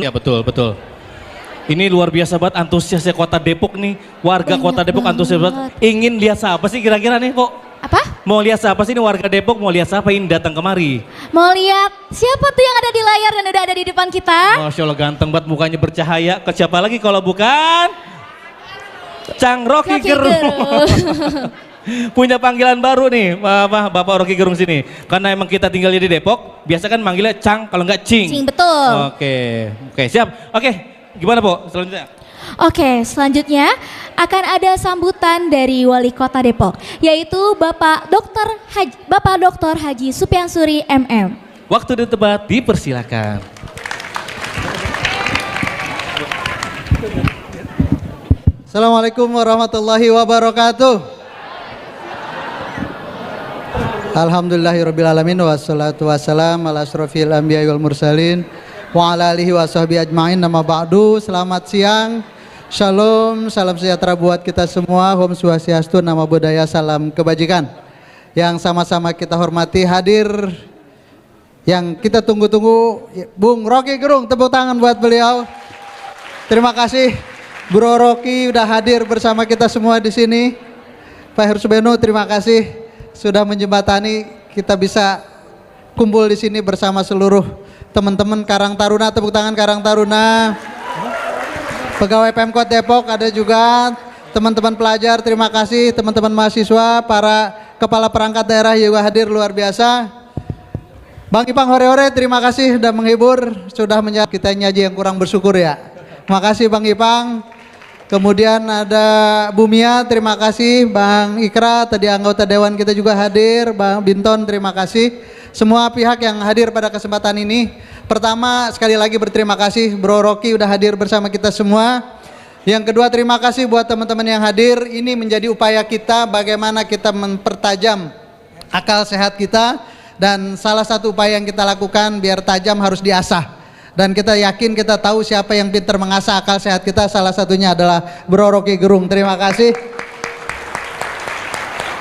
Ya betul, betul. Ini luar biasa banget antusiasnya Kota Depok nih. Warga Banyak Kota Depok antusias banget. Ingin lihat siapa sih kira-kira nih, Pok? Apa? Mau lihat siapa sih ini warga Depok? Mau lihat siapa ini datang kemari? Mau lihat siapa tuh yang ada di layar dan udah ada di depan kita? Masya Allah ganteng banget mukanya bercahaya. Ke siapa lagi kalau bukan? Cang Rocky Rocky Gerung. Gerung. Punya panggilan baru nih Bapak Rocky Gerung sini. Karena emang kita tinggal di Depok, biasa kan manggilnya Cang kalau nggak Cing. Cing, betul. Oke, siap. Oke, gimana Po selanjutnya? Oke, selanjutnya akan ada sambutan dari Wali Kota Depok, yaitu Bapak Dr. Haji Supiansuri MM. Waktu dan tempat dipersilakan. Assalamualaikum warahmatullahi wabarakatuh. Alhamdulillahirrabbilalamin wassalatu wassalam ala asrofil anbiya wal mursalin wa ala alihi wa sahbihi ajma'in nama ba'du. Selamat siang, shalom, salam sejahtera buat kita semua. Om Swastiastu, nama budaya, salam kebajikan. Yang sama-sama kita hormati hadir, yang kita tunggu-tunggu, Bung Rocky Gerung, tepuk tangan buat beliau. Terima kasih Bro Rocky udah hadir bersama kita semua di sini. Pak Hersubeno, terima kasih sudah menjembatani kita bisa kumpul di sini bersama seluruh teman-teman Karang Taruna. Tepuk tangan Karang Taruna. Pegawai Pemkot Depok ada juga, teman-teman pelajar terima kasih, teman-teman mahasiswa, para kepala perangkat daerah juga hadir luar biasa. Bang Ipang Hore-Hore terima kasih sudah menghibur, sudah menjadi kita nyaji yang kurang bersyukur ya. Terima kasih Bang Ipang. Kemudian ada Bu Mia, terima kasih. Bang Ikra, tadi anggota Dewan kita juga hadir. Bang Binton, terima kasih. Semua pihak yang hadir pada kesempatan ini. Pertama, sekali lagi berterima kasih Bro Rocky udah hadir bersama kita semua. Yang kedua, terima kasih buat teman-teman yang hadir. Ini menjadi upaya kita bagaimana kita mempertajam akal sehat kita. Dan salah satu upaya yang kita lakukan biar tajam harus diasah. Dan kita yakin, kita tahu siapa yang pintar mengasah akal sehat kita, salah satunya adalah Bro Rocky Gerung. Terima kasih.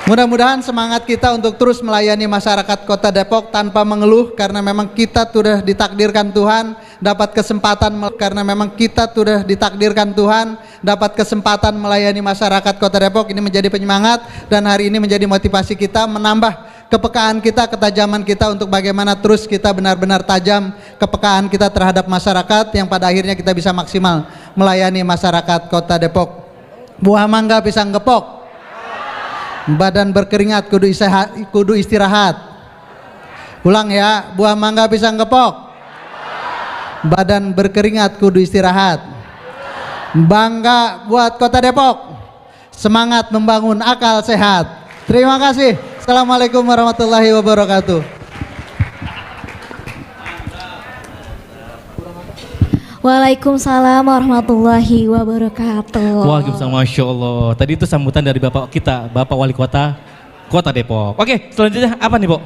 Mudah-mudahan semangat kita untuk terus melayani masyarakat Kota Depok tanpa mengeluh, karena memang kita sudah ditakdirkan Tuhan dapat kesempatan, dapat kesempatan melayani masyarakat Kota Depok. Ini menjadi penyemangat dan hari ini menjadi motivasi kita, menambah kepekaan kita, ketajaman kita untuk bagaimana terus kita benar-benar tajam kepekaan kita terhadap masyarakat yang pada akhirnya kita bisa maksimal melayani masyarakat Kota Depok. Buah mangga pisang gepok, badan berkeringat kudu istirahat. Ulang ya, buah mangga pisang gepok, badan berkeringat kudu istirahat. Bangga buat Kota Depok, semangat membangun akal sehat. Terima kasih. Assalamualaikum warahmatullahi wabarakatuh. Waalaikumsalam warahmatullahi wabarakatuh. Waalaikumsalam, Masya Allah. Tadi itu sambutan dari Bapak kita, Bapak Wali Kota Depok. Oke, selanjutnya apa nih, Pok?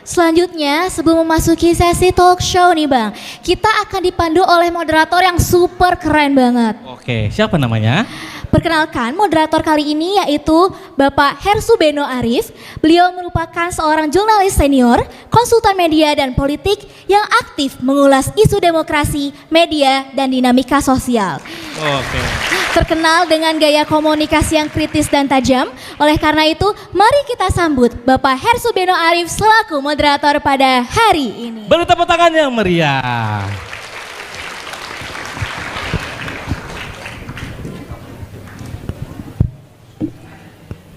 Selanjutnya, sebelum memasuki sesi talk show nih Bang, kita akan dipandu oleh moderator yang super keren banget. Oke, siapa namanya? Perkenalkan, moderator kali ini yaitu Bapak Hersubeno Arif. Beliau merupakan seorang jurnalis senior, konsultan media dan politik yang aktif mengulas isu demokrasi, media, dan dinamika sosial. Oke. Terkenal dengan gaya komunikasi yang kritis dan tajam. Oleh karena itu, mari kita sambut Bapak Hersubeno Arif selaku moderator pada hari ini. Beri tepuk tangan yang meriah.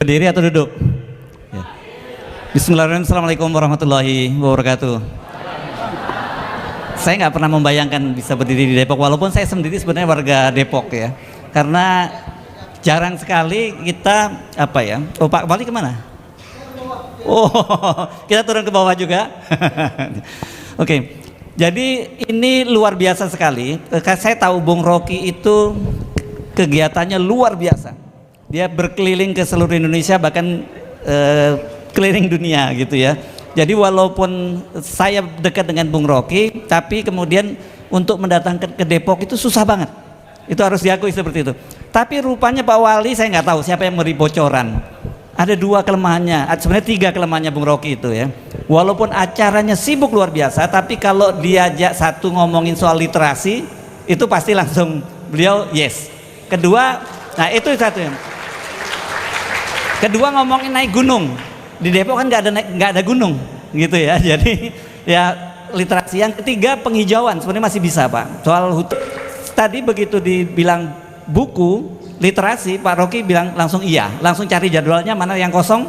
Berdiri atau duduk? Ya. Bismillahirrahmanirrahim. Assalamualaikum warahmatullahi wabarakatuh. Saya nggak pernah membayangkan bisa berdiri di Depok, walaupun saya sendiri sebenarnya warga Depok ya. Karena jarang sekali kita Oh, Pak Wali kemana? Oh, kita turun ke bawah juga. Oke. Jadi ini luar biasa sekali. Saya tahu Bung Rocky itu kegiatannya luar biasa. Dia berkeliling ke seluruh Indonesia, bahkan keliling dunia gitu ya. Jadi walaupun saya dekat dengan Bung Rocky, tapi kemudian untuk mendatangkan ke Depok itu susah banget. Itu harus diakui seperti itu. Tapi rupanya Pak Wali, saya nggak tahu siapa yang memberi bocoran. Ada dua kelemahannya, sebenarnya tiga kelemahannya Bung Rocky itu ya. Walaupun acaranya sibuk luar biasa, tapi kalau diajak satu ngomongin soal literasi, itu pasti langsung beliau yes. Kedua, nah itu satu. Kedua ngomongin naik gunung. Di Depok kan nggak ada gunung gitu ya. Jadi ya literasi. Yang ketiga penghijauan, sebenarnya masih bisa Pak. Soal hutan tadi begitu dibilang buku literasi, Pak Rocky bilang langsung iya, langsung cari jadwalnya mana yang kosong,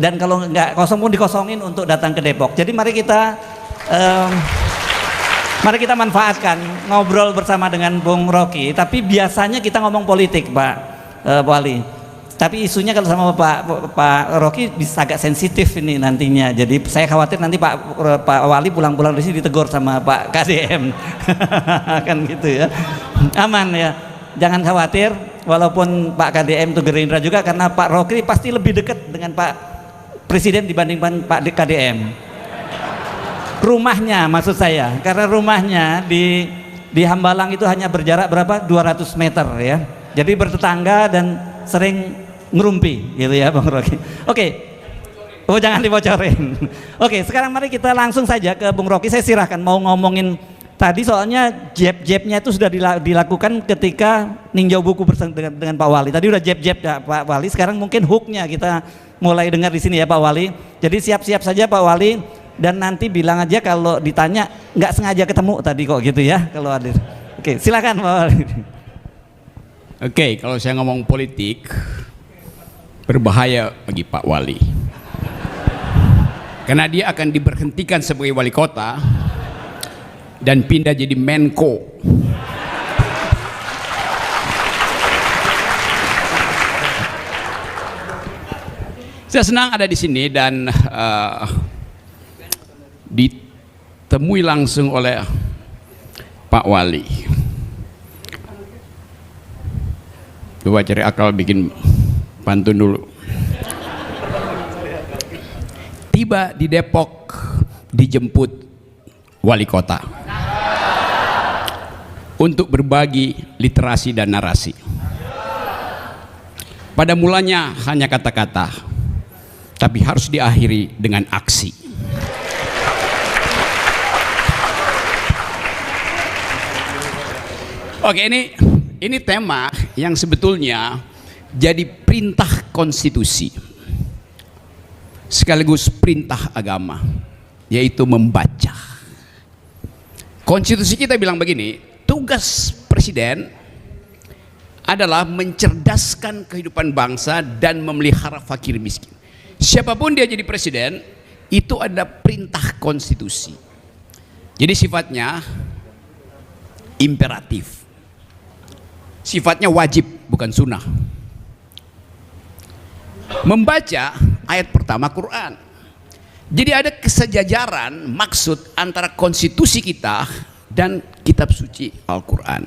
dan kalau nggak kosong pun dikosongin untuk datang ke Depok. Jadi mari kita manfaatkan ngobrol bersama dengan Bung Rocky. Tapi biasanya kita ngomong politik Pak Wali. Tapi isunya kalau sama Pak Rocky bisa agak sensitif ini nantinya. Jadi saya khawatir nanti Pak Wali pulang-pulang dari sini ditegur sama Pak KDM. Kan gitu ya. Aman ya. Jangan khawatir, walaupun Pak KDM itu Gerindra juga, karena Pak Rocky pasti lebih dekat dengan Pak Presiden dibandingkan Pak KDM. Rumahnya maksud saya, karena rumahnya di Hambalang itu hanya berjarak berapa? 200 meter ya. Jadi bertetangga dan sering ngerumpi gitu ya Bang Rocky. Oke. Oh jangan dibocorin. Oke, sekarang mari kita langsung saja ke Bung Rocky. Saya silahkan mau ngomongin tadi soalnya jab-jabnya itu sudah dilakukan ketika ninjau buku bersama dengan Pak Wali. Tadi udah jab-jab ya Pak Wali. Sekarang mungkin hooknya kita mulai dengar di sini ya Pak Wali. Jadi siap-siap saja Pak Wali, dan nanti bilang aja kalau ditanya nggak sengaja ketemu tadi kok gitu ya kalau hadir. Oke, silakan Pak Wali. Oke, kalau saya ngomong politik berbahaya bagi Pak Wali, karena dia akan diberhentikan sebagai wali kota dan pindah jadi Menko. Saya senang ada di sini dan ditemui langsung oleh Pak Wali. Coba cari akal bikin pantun dulu. Tiba di Depok, dijemput wali kota untuk berbagi literasi dan narasi. Pada mulanya hanya kata-kata, tapi harus diakhiri dengan aksi. Oke, ini tema yang sebetulnya jadi perintah konstitusi sekaligus perintah agama, yaitu membaca. Konstitusi kita bilang begini, tugas presiden adalah mencerdaskan kehidupan bangsa dan memelihara fakir miskin. Siapapun dia jadi presiden, itu ada perintah konstitusi. Jadi sifatnya imperatif, sifatnya wajib, bukan sunnah. Membaca ayat pertama Quran. Jadi ada kesejajaran maksud antara konstitusi kita dan kitab suci Al-Quran.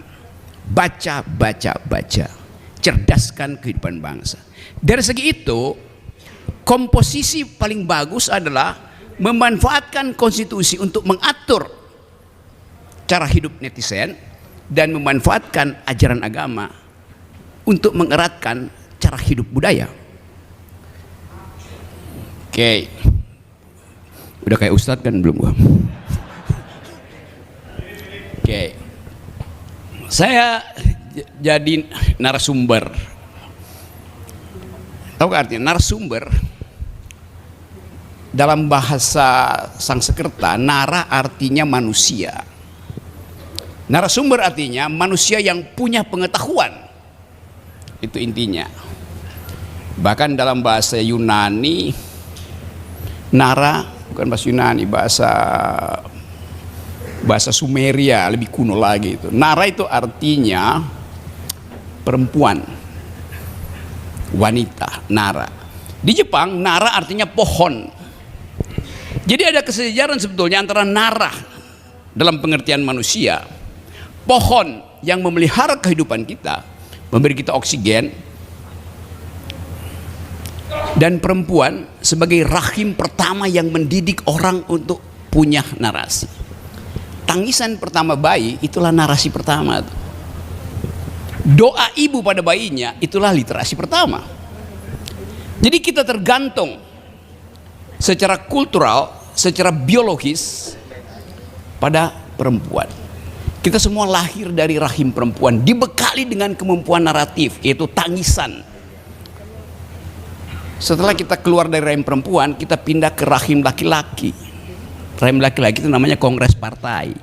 Baca, baca, baca. Cerdaskan kehidupan bangsa. Dari segi itu, komposisi paling bagus adalah memanfaatkan konstitusi untuk mengatur cara hidup netizen dan memanfaatkan ajaran agama untuk mengeratkan cara hidup budaya. Oke, udah kayak ustadz kan belum gua? Oke, saya jadi narasumber. Tahu gak artinya narasumber? Dalam bahasa Sanskerta, nara artinya manusia. Narasumber artinya manusia yang punya pengetahuan. Itu intinya. Bahkan dalam bahasa Yunani, nara bukan bahasa Yunani, bahasa Sumeria, lebih kuno lagi itu. Nara itu artinya perempuan, wanita, nara. Di Jepang nara artinya pohon. Jadi ada kesejajaran sebetulnya antara nara dalam pengertian manusia, pohon yang memelihara kehidupan kita, memberi kita oksigen, dan perempuan sebagai rahim pertama yang mendidik orang untuk punya narasi. Tangisan pertama bayi itulah narasi pertama. Doa ibu pada bayinya itulah literasi pertama. Jadi kita tergantung secara kultural, secara biologis pada perempuan. Kita semua lahir dari rahim perempuan, dibekali dengan kemampuan naratif, yaitu tangisan. Setelah kita keluar dari rahim perempuan, kita pindah ke rahim laki-laki. Rahim laki-laki itu namanya kongres partai,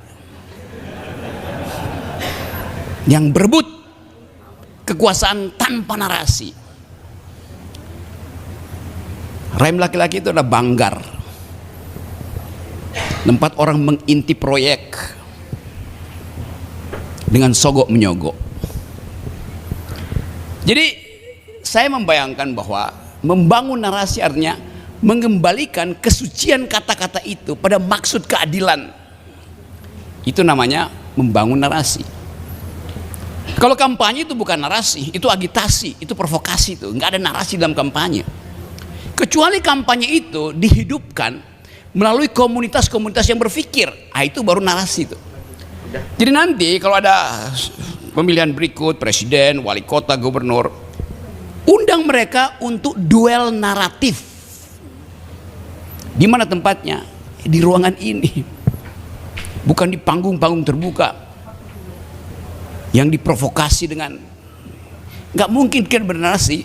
yang berebut kekuasaan tanpa narasi. Rahim laki-laki itu adalah banggar, tempat orang mengintip proyek dengan sogok menyogok. Jadi saya membayangkan bahwa membangun narasi artinya mengembalikan kesucian kata-kata itu pada maksud keadilan. Itu namanya membangun narasi. Kalau kampanye itu bukan narasi, itu agitasi, itu provokasi, itu nggak ada narasi dalam kampanye. Kecuali kampanye itu dihidupkan melalui komunitas-komunitas yang berpikir, itu baru narasi itu. Jadi nanti kalau ada pemilihan berikut, presiden, wali kota, gubernur, undang mereka untuk duel naratif. Di mana tempatnya? Di ruangan ini, bukan di panggung-panggung terbuka yang diprovokasi dengan. Nggak mungkin kita bernarasi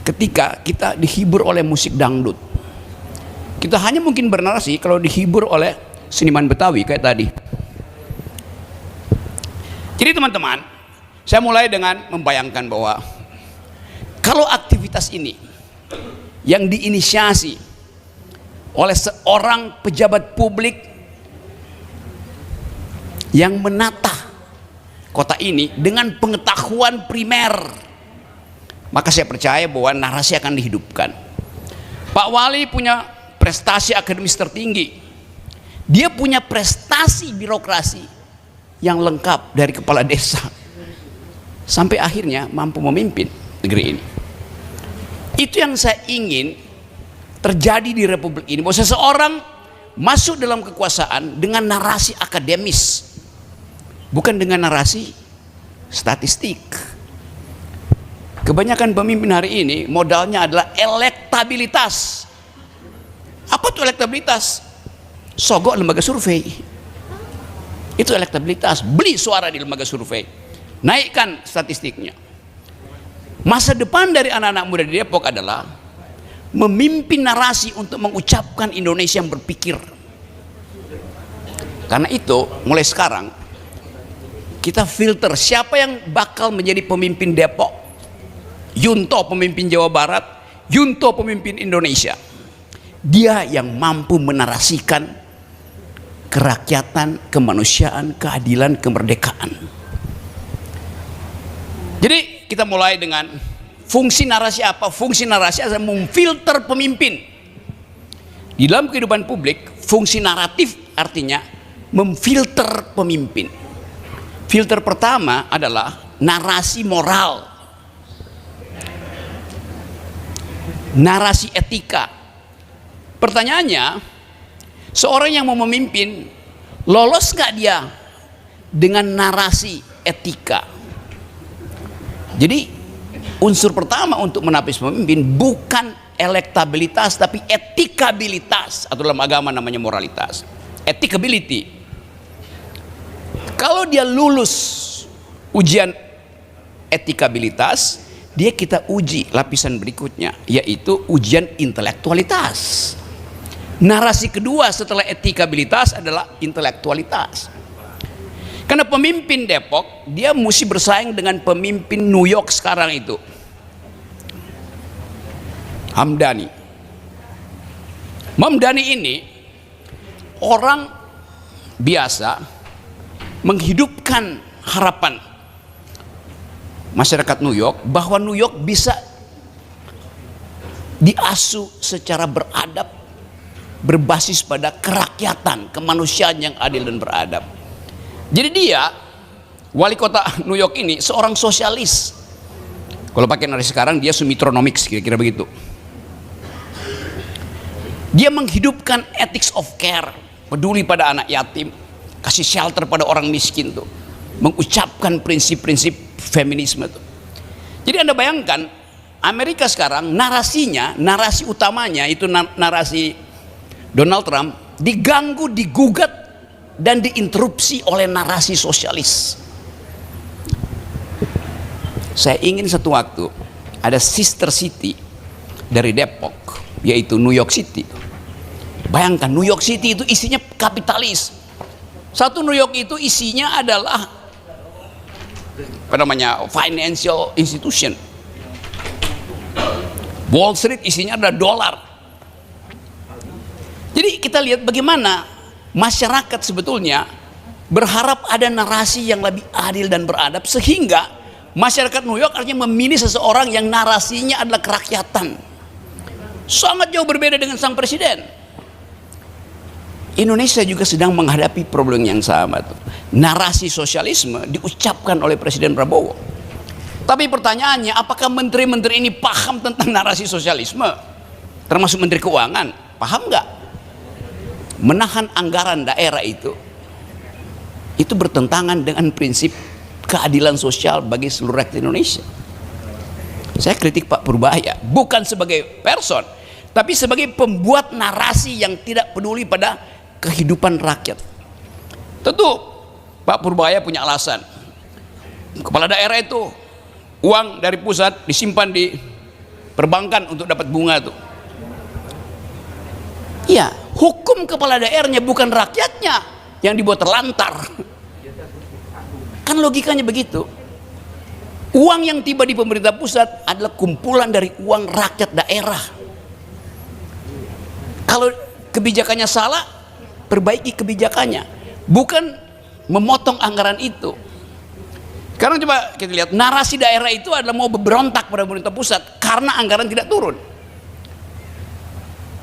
ketika kita dihibur oleh musik dangdut. Kita hanya mungkin bernarasi kalau dihibur oleh seniman Betawi kayak tadi. Jadi teman-teman, saya mulai dengan membayangkan bahwa kalau aktivitas ini yang diinisiasi oleh seorang pejabat publik yang menata kota ini dengan pengetahuan primer, maka saya percaya bahwa narasi akan dihidupkan. Pak Wali punya prestasi akademis tertinggi, dia punya prestasi birokrasi yang lengkap dari kepala desa sampai akhirnya mampu memimpin negeri ini. Itu yang saya ingin terjadi di Republik ini, bahwa seseorang masuk dalam kekuasaan dengan narasi akademis, bukan dengan narasi statistik. Kebanyakan pemimpin hari ini modalnya adalah elektabilitas. Apa tuh elektabilitas? Sogok lembaga survei. Itu elektabilitas, beli suara di lembaga survei, naikkan statistiknya. Masa depan dari anak-anak muda di Depok adalah memimpin narasi untuk mengucapkan Indonesia yang berpikir. Karena itu mulai sekarang kita filter siapa yang bakal menjadi pemimpin Depok. Yunto pemimpin Jawa Barat, Yunto pemimpin Indonesia. Dia yang mampu menarasikan kerakyatan, kemanusiaan, keadilan, kemerdekaan. Jadi kita mulai dengan fungsi narasi apa? Fungsi narasi adalah memfilter pemimpin. Di dalam kehidupan publik, fungsi naratif artinya memfilter pemimpin. Filter pertama adalah narasi moral, narasi etika. Pertanyaannya, seorang yang mau memimpin, lolos nggak dia dengan narasi etika? Jadi unsur pertama untuk menapis pemimpin bukan elektabilitas, tapi etikabilitas, atau dalam agama namanya moralitas, etikability. Kalau dia lulus ujian etikabilitas, dia kita uji lapisan berikutnya, yaitu ujian intelektualitas. Narasi kedua setelah etikabilitas adalah intelektualitas. Karena pemimpin Depok, dia mesti bersaing dengan pemimpin New York sekarang itu, Hamdani. Hamdani ini orang biasa menghidupkan harapan masyarakat New York bahwa New York bisa diasuh secara beradab, berbasis pada kerakyatan, kemanusiaan yang adil dan beradab. Jadi dia, wali kota New York ini, seorang sosialis. Kalau pakai narasi sekarang, dia Sumitronomics, kira-kira begitu. Dia menghidupkan ethics of care, peduli pada anak yatim, kasih shelter pada orang miskin tuh, mengucapkan prinsip-prinsip feminisme tuh. Jadi Anda bayangkan Amerika sekarang, narasinya, narasi utamanya itu narasi Donald Trump diganggu, digugat dan diinterupsi oleh narasi sosialis. Saya ingin satu waktu ada sister city dari Depok, yaitu New York City. Bayangkan New York City itu isinya kapitalis. Satu New York itu isinya adalah apa namanya, financial institution. Wall Street isinya adalah dolar. Jadi kita lihat bagaimana masyarakat sebetulnya berharap ada narasi yang lebih adil dan beradab, sehingga masyarakat New York artinya memilih seseorang yang narasinya adalah kerakyatan. Sangat jauh berbeda dengan sang presiden. Indonesia juga sedang menghadapi problem yang sama tuh. Narasi sosialisme diucapkan oleh Presiden Prabowo. Tapi pertanyaannya, apakah menteri-menteri ini paham tentang narasi sosialisme? Termasuk Menteri Keuangan, paham nggak? Menahan anggaran daerah itu bertentangan dengan prinsip keadilan sosial bagi seluruh rakyat Indonesia. Saya kritik Pak Purbaya, bukan sebagai person, tapi sebagai pembuat narasi yang tidak peduli pada kehidupan rakyat. Tentu Pak Purbaya punya alasan. Kepala daerah itu uang dari pusat disimpan di perbankan untuk dapat bunga tuh. Iya, hukum kepala daerahnya, bukan rakyatnya yang dibuat terlantar. Kan logikanya begitu. Uang yang tiba di pemerintah pusat adalah kumpulan dari uang rakyat daerah. Kalau kebijakannya salah, perbaiki kebijakannya, bukan memotong anggaran itu. Sekarang coba kita lihat, narasi daerah itu adalah mau berontak pada pemerintah pusat karena anggaran tidak turun.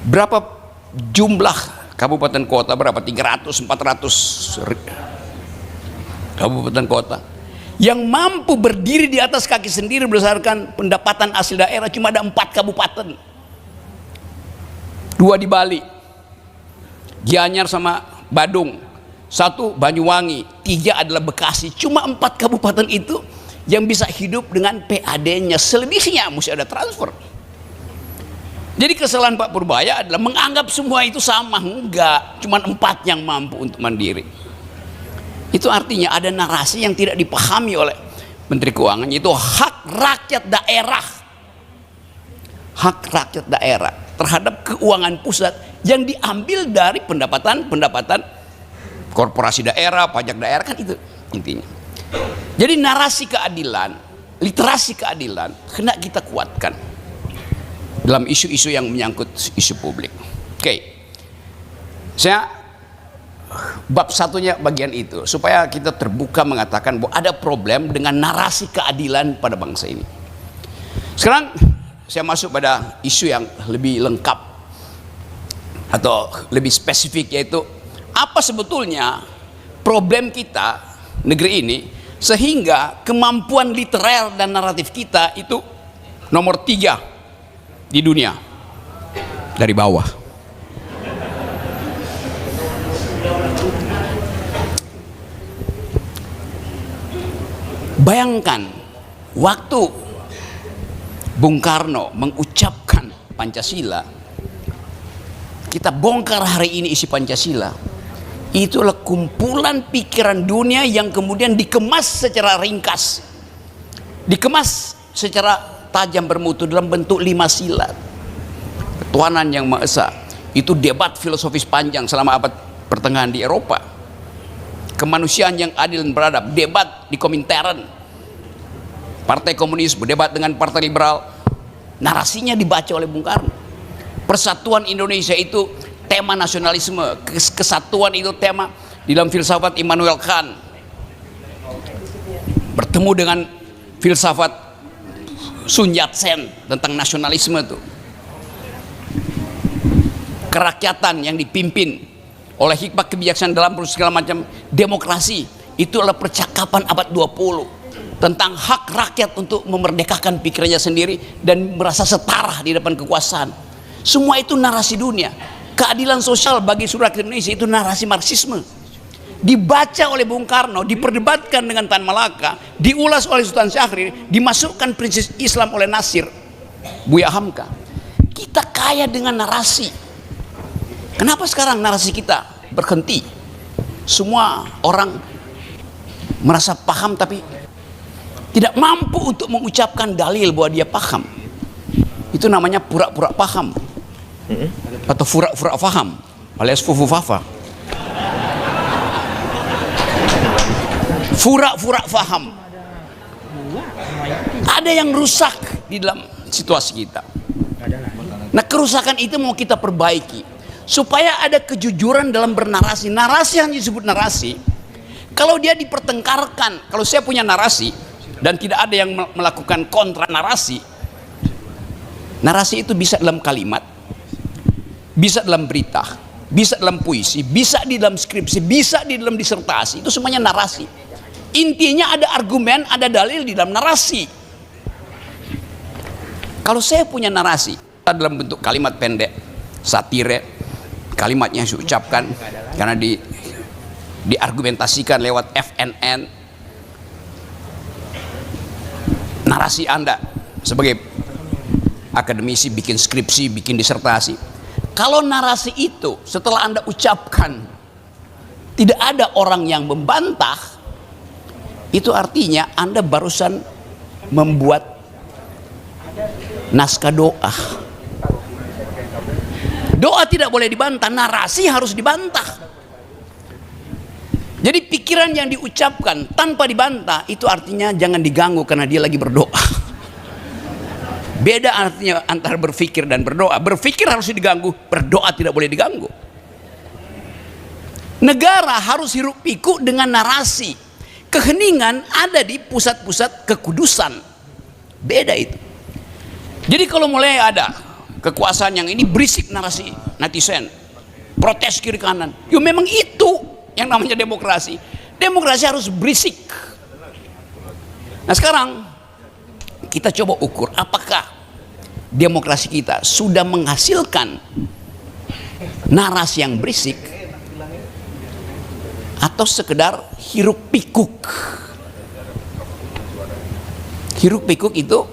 Berapa jumlah kabupaten kota, berapa? 300, 400 kabupaten kota yang mampu berdiri di atas kaki sendiri berdasarkan pendapatan asli daerah, cuma ada 4 kabupaten. 2 di Bali, Gianyar sama Badung, 1 Banyuwangi, 3 adalah Bekasi. Cuma 4 kabupaten itu yang bisa hidup dengan PAD-nya. Selebihnya mesti ada transfer. Jadi kesalahan Pak Purbaya adalah menganggap semua itu sama. Enggak, cuma 4 yang mampu untuk mandiri. Itu artinya ada narasi yang tidak dipahami oleh Menteri Keuangan, yaitu hak rakyat daerah. Hak rakyat daerah terhadap keuangan pusat yang diambil dari pendapatan korporasi daerah, pajak daerah, kan itu intinya. Jadi narasi keadilan, literasi keadilan kena kita kuatkan dalam isu-isu yang menyangkut isu publik. Oke, saya bab satunya bagian itu, supaya kita terbuka mengatakan bahwa ada problem dengan narasi keadilan pada bangsa ini. Sekarang saya masuk pada isu yang lebih lengkap atau lebih spesifik, yaitu apa sebetulnya problem kita negeri ini sehingga kemampuan literer dan naratif kita itu nomor 3 di dunia dari bawah. Bayangkan waktu Bung Karno mengucapkan Pancasila, kita bongkar hari ini isi Pancasila. Itulah kumpulan pikiran dunia yang kemudian dikemas secara ringkas, dikemas secara tajam bermutu dalam bentuk 5 sila. Ketuhanan yang Maha Esa, itu debat filosofis panjang selama abad pertengahan di Eropa. Kemanusiaan yang adil dan beradab, debat di Komintern. Partai Komunis berdebat dengan Partai Liberal, narasinya dibaca oleh Bung Karno. Persatuan Indonesia itu tema nasionalisme, kesatuan itu tema di dalam filsafat Immanuel Kant. Bertemu dengan filsafat Sun Yat-sen tentang nasionalisme itu. Kerakyatan yang dipimpin oleh hikmat kebijaksanaan dalam segala macam demokrasi, itu adalah percakapan abad 20 tentang hak rakyat untuk memerdekakan pikirannya sendiri dan merasa setara di depan kekuasaan. Semua itu narasi dunia. Keadilan sosial bagi seluruh rakyat Indonesia itu narasi Marxisme. Dibaca oleh Bung Karno, diperdebatkan dengan Tan Malaka, diulas oleh Sultan Syahrir, dimasukkan prinsip Islam oleh Nasir, Buya Hamka. Kita kaya dengan narasi. Kenapa sekarang narasi kita berhenti? Semua orang merasa paham tapi tidak mampu untuk mengucapkan dalil bahwa dia paham. Itu namanya pura-pura paham atau fura-fura faham alias fufu-fafa. Fura-fura faham. Ada yang rusak di dalam situasi kita. Nah, kerusakan itu mau kita perbaiki supaya ada kejujuran dalam bernarasi. Narasi yang disebut narasi, kalau dia dipertengkarkan, kalau saya punya narasi dan tidak ada yang melakukan kontra narasi, narasi itu bisa dalam kalimat, bisa dalam berita, bisa dalam puisi, bisa di dalam skripsi, bisa di dalam disertasi. Itu semuanya narasi. Intinya ada argumen, ada dalil di dalam narasi. Kalau saya punya narasi dalam bentuk kalimat pendek, satire, kalimatnya saya ucapkan karena diargumentasikan lewat FNN. Narasi Anda sebagai akademisi bikin skripsi, bikin disertasi. Kalau narasi itu setelah Anda ucapkan tidak ada orang yang membantah, itu artinya Anda barusan membuat naskah doa. Doa tidak boleh dibantah, narasi harus dibantah. Jadi pikiran yang diucapkan tanpa dibantah itu artinya jangan diganggu karena dia lagi berdoa. Beda artinya antara berpikir dan berdoa. Berpikir harus diganggu, berdoa tidak boleh diganggu. Negara harus hiruk pikuk dengan narasi. Keheningan ada di pusat-pusat kekudusan. Beda itu. Jadi kalau mulai ada kekuasaan yang ini berisik narasi netizen, protes kiri kanan, ya memang itu yang namanya demokrasi. Demokrasi harus berisik. Nah sekarang kita coba ukur apakah demokrasi kita sudah menghasilkan narasi yang berisik atau sekedar hiruk pikuk. Hiruk pikuk itu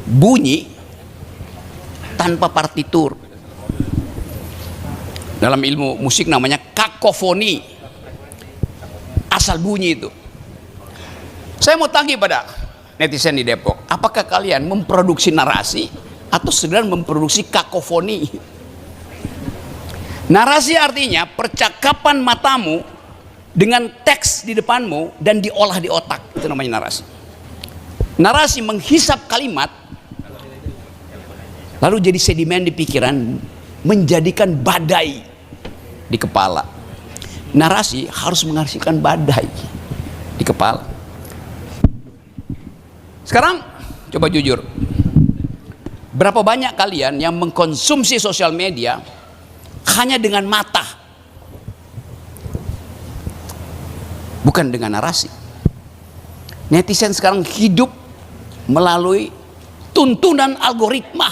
bunyi tanpa partitur. Dalam ilmu musik namanya kakofoni, asal bunyi itu. Saya mau tanya pada netizen di Depok, apakah kalian memproduksi narasi atau sedang memproduksi kakofoni? Narasi artinya percakapan matamu dengan teks di depanmu dan diolah di otak, itu namanya narasi. Narasi menghisap kalimat lalu jadi sedimen di pikiran, menjadikan badai di kepala. Narasi harus menghasilkan badai di kepala. Sekarang coba jujur, berapa banyak kalian yang mengkonsumsi sosial media hanya dengan mata, bukan dengan narasi? Netizen sekarang hidup melalui tuntunan algoritma,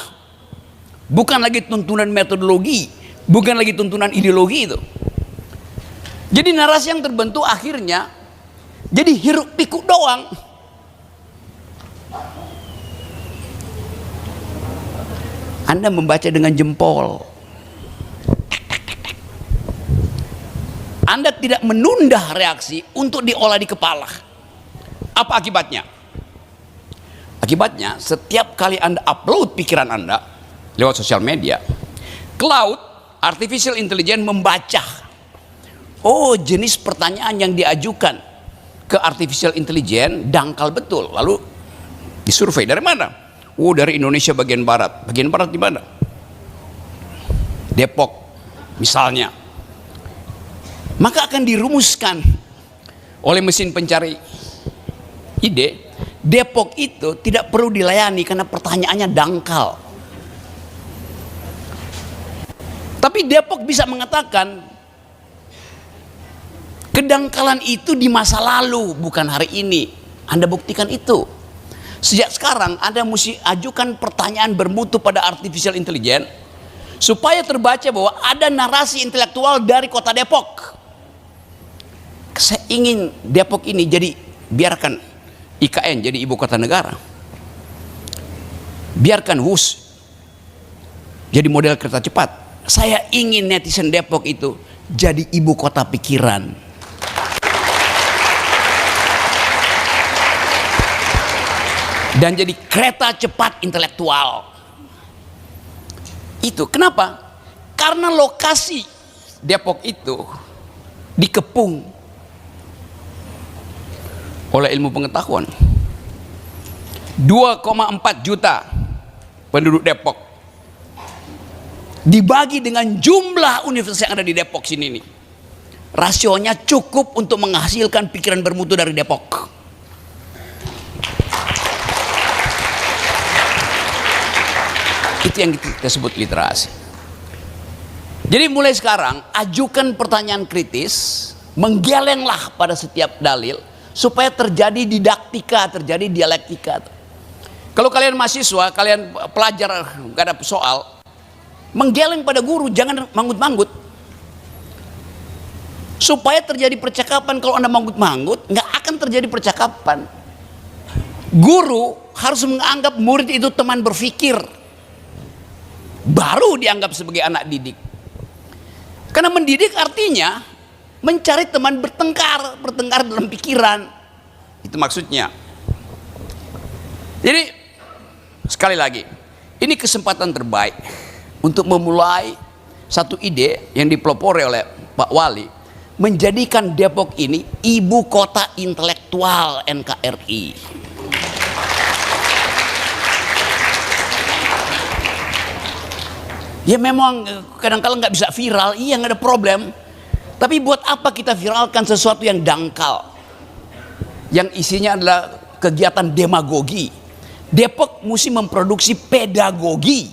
bukan lagi tuntunan metodologi, bukan lagi tuntunan ideologi itu. Jadi narasi yang terbentuk akhirnya jadi hiruk pikuk doang. Anda membaca dengan jempol. Anda tidak menunda reaksi untuk diolah di kepala. Apa akibatnya? Akibatnya setiap kali Anda upload pikiran Anda lewat sosial media, cloud artificial intelligence membaca, oh jenis pertanyaan yang diajukan ke artificial intelligence dangkal betul, lalu disurvei dari mana? Oh dari Indonesia bagian barat. Bagian barat di mana? Depok misalnya. Maka akan dirumuskan oleh mesin pencari ide, Depok itu tidak perlu dilayani karena pertanyaannya dangkal. Tapi Depok bisa mengatakan kedangkalan itu di masa lalu, bukan hari ini. Anda buktikan itu. Sejak sekarang Anda mesti ajukan pertanyaan bermutu pada artificial intelligence supaya terbaca bahwa ada narasi intelektual dari kota Depok. Saya ingin Depok ini jadi, biarkan IKN jadi ibu kota negara, biarkan WUS jadi model kereta cepat. Saya ingin netizen Depok itu jadi ibu kota pikiran. Dan jadi kereta cepat intelektual. Itu kenapa? Karena lokasi Depok itu dikepung oleh ilmu pengetahuan. 2,4 juta penduduk Depok dibagi dengan jumlah universitas yang ada di Depok sini nih. Rasionya cukup untuk menghasilkan pikiran bermutu dari Depok. Itu yang kita sebut literasi. Jadi mulai sekarang ajukan pertanyaan kritis, menggelenglah pada setiap dalil supaya terjadi didaktika, terjadi dialektika. Kalau kalian mahasiswa, kalian pelajar gak ada soal, menggeleng pada guru, jangan manggut-manggut. Supaya terjadi percakapan. Kalau Anda manggut-manggut, nggak akan terjadi percakapan. Guru harus menganggap murid itu teman berpikir, baru dianggap sebagai anak didik. Karena mendidik artinya mencari teman bertengkar dalam pikiran. Itu maksudnya. Jadi sekali lagi, ini kesempatan terbaik untuk memulai satu ide yang dipelopori oleh Pak Wali, menjadikan Depok ini ibu kota intelektual NKRI. Ya memang kadang-kadang nggak bisa viral, iya nggak ada problem. Tapi buat apa kita viralkan sesuatu yang dangkal, yang isinya adalah kegiatan demagogi? Depok mesti memproduksi pedagogi.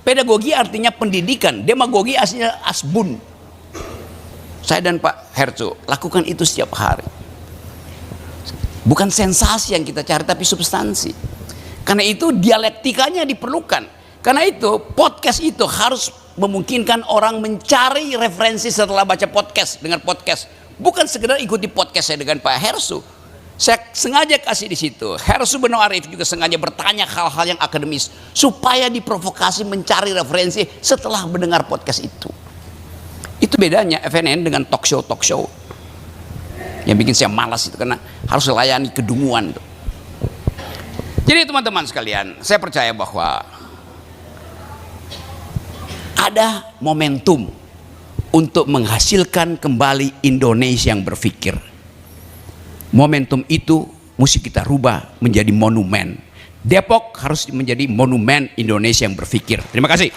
Pedagogi artinya pendidikan, demagogi aslinya asbun. Saya dan Pak Hercu lakukan itu setiap hari. Bukan sensasi yang kita cari, tapi substansi. Karena itu dialektikanya diperlukan. Karena itu podcast itu harus memungkinkan orang mencari referensi setelah baca podcast, dengar podcast. Bukan sekedar ikuti podcast saya dengan Pak Hersu. Saya sengaja kasih di situ. Hersu Beno Arif juga sengaja bertanya hal-hal yang akademis supaya diprovokasi mencari referensi setelah mendengar podcast itu. Itu bedanya FNN dengan talk show yang bikin saya malas itu, karena harus melayani kedunguan. Jadi teman-teman sekalian, saya percaya bahwa ada momentum untuk menghasilkan kembali Indonesia yang berpikir. Momentum itu mesti kita rubah menjadi monumen. Depok harus menjadi monumen Indonesia yang berpikir. Terima kasih.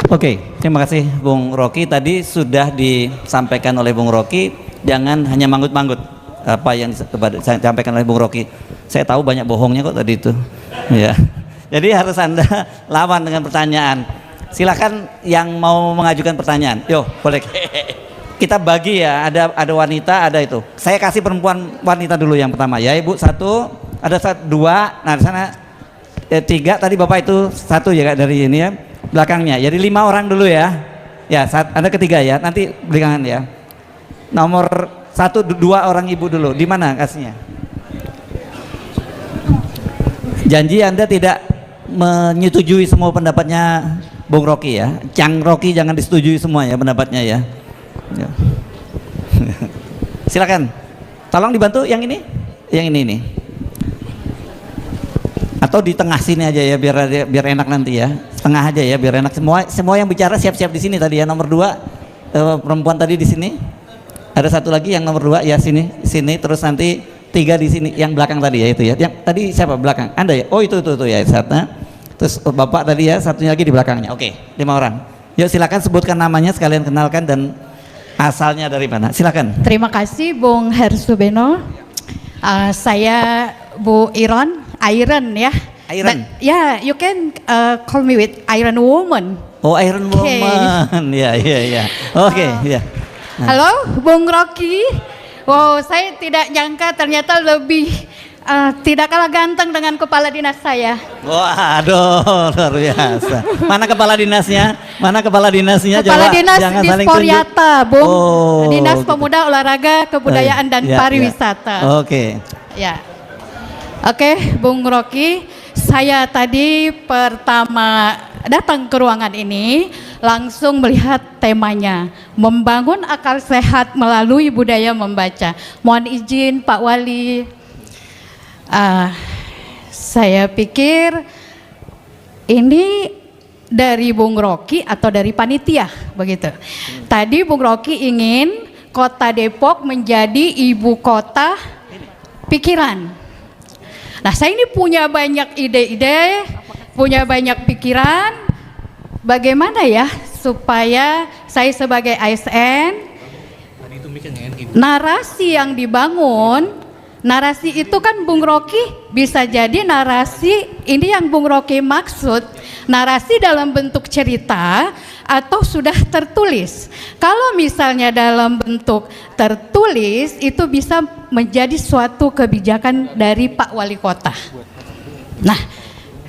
Oke, terima kasih Bung Rocky. Tadi sudah disampaikan oleh Bung Rocky, jangan hanya manggut-manggut apa yang disampaikan oleh Bung Rocky. Saya tahu banyak bohongnya kok tadi itu. Ya. Jadi harus Anda lawan dengan pertanyaan. Silakan yang mau mengajukan pertanyaan. Yo, boleh. Kita bagi ya, ada wanita, ada itu. Saya kasih perempuan wanita dulu yang pertama ya, Ibu. Satu, ada dua. Nah, di sana tiga. Tadi Bapak itu satu ya dari ini ya, belakangnya. Jadi 5 orang dulu ya. Ya, ada ketiga ya. Nanti belakangan ya. Nomor 1, 2 orang Ibu dulu. Di mana kasihnya? Janji Anda tidak menyetujui semua pendapatnya Bung Rocky ya. Cang Rocky jangan disetujui semua ya pendapatnya ya. Ya. Silakan. Tolong dibantu yang ini. Yang ini nih. Atau di tengah sini aja ya, biar enak nanti ya. Tengah aja ya biar enak. Semua yang bicara siap-siap di sini tadi ya. Nomor 2 perempuan tadi di sini. Ada satu lagi yang nomor 2 ya sini terus nanti 3 di sini, yang belakang tadi ya itu ya. Yang tadi siapa belakang? Anda ya? Oh itu ya satu. Terus Bapak tadi ya, satunya lagi di belakangnya. Oke, 5 orang. Yuk silakan sebutkan namanya, sekalian kenalkan dan asalnya dari mana. Silakan. Terima kasih Bung Hersu Beno. Saya Bu Iron ya. Iron. Ya, you can call me with Iron Woman. Oh, Iron Okay. Woman. Ya. Oke, ya. Halo Bung Rocky. Wow, saya tidak nyangka ternyata lebih tidak kalah ganteng dengan kepala dinas saya. Waduh, luar biasa. Mana kepala dinasnya? Kepala Coba, dinas jangan di saling Sporiata, tunjuk. Bung. Oh, Dinas gitu. Pemuda, Olahraga, Kebudayaan dan Ya. Pariwisata. Oke. Ya. Oke, Bung Rocky, saya tadi pertama datang ke ruangan ini langsung melihat temanya, membangun akal sehat melalui budaya membaca. Mohon izin Pak Wali, saya pikir ini dari Bung Rocky atau dari panitia begitu. Tadi Bung Rocky ingin kota Depok menjadi ibu kota pikiran. Nah, saya ini punya banyak ide-ide, punya banyak pikiran, bagaimana ya supaya saya sebagai ASN, narasi yang dibangun, narasi itu kan Bung Rocky bisa jadi narasi ini yang Bung Rocky maksud, narasi dalam bentuk cerita atau sudah tertulis. Kalau misalnya dalam bentuk tertulis itu bisa menjadi suatu kebijakan dari Pak Wali Kota. Nah,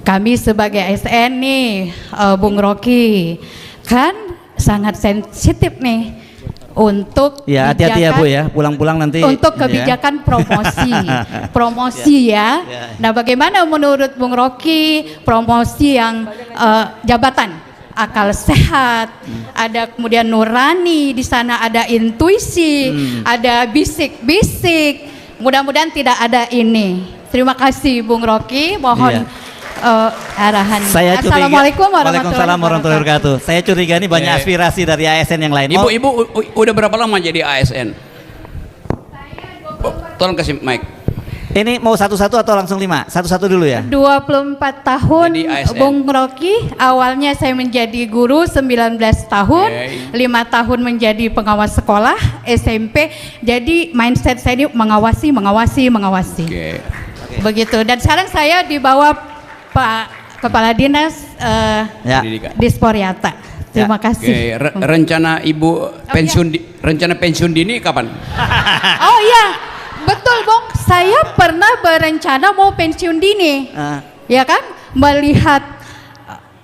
kami sebagai ASN nih, Bung Rocky kan sangat sensitif nih untuk Ya, hati-hati ya Bu ya, pulang-pulang nanti. Untuk kebijakan promosi ya. Nah, bagaimana menurut Bung Rocky promosi yang jabatan akal sehat, ada kemudian nurani, di sana ada intuisi, ada bisik-bisik. Mudah-mudahan tidak ada ini. Terima kasih Bung Rocky, mohon arahan. Saya curiga, Assalamualaikum Waalaikumsalam warahmatullahi wabarakatuh. Saya curiga ini banyak aspirasi dari ASN yang lain. Ibu udah berapa lama jadi ASN? Tolong kasih mic. Ini mau satu-satu atau langsung 5? Satu-satu dulu ya. 24 tahun Jadi ASN. Bung Rocky. Awalnya saya menjadi guru 19 tahun, 5 tahun menjadi pengawas sekolah SMP. Jadi mindset saya ini mengawasi. Oke. Begitu. Dan sekarang saya di bawah Pak Kepala Dinas Ya. Pendidikan. Disporiata. Terima kasih. Oke, rencana Ibu rencana pensiun dini kapan? Oh iya, betul Bung. Saya pernah berencana mau pensiun dini. Ya kan? Melihat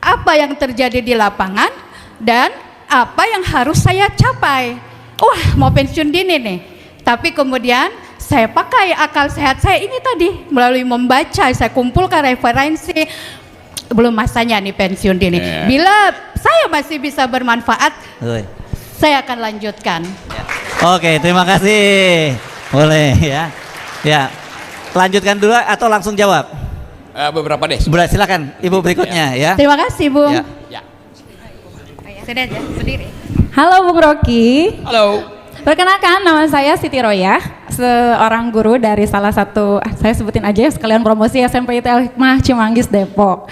apa yang terjadi di lapangan dan apa yang harus saya capai. Wah, mau pensiun dini nih. Tapi kemudian saya pakai akal sehat saya ini tadi melalui membaca, saya kumpulkan referensi. Belum masanya nih pensiun dini. Bila saya masih bisa bermanfaat, saya akan lanjutkan. Oke, terima kasih. Boleh ya. Ya. Lanjutkan dulu atau langsung jawab? Beberapa deh. Silakan Ibu berikutnya ya. Terima kasih Bung. Ya. Sudah aja, berdiri. Halo Bung Rocky. Halo. Perkenalkan, nama saya Siti Roya, seorang guru dari salah satu, saya sebutin aja ya sekalian promosi SMP IT Al-Hikmah Cimanggis Depok.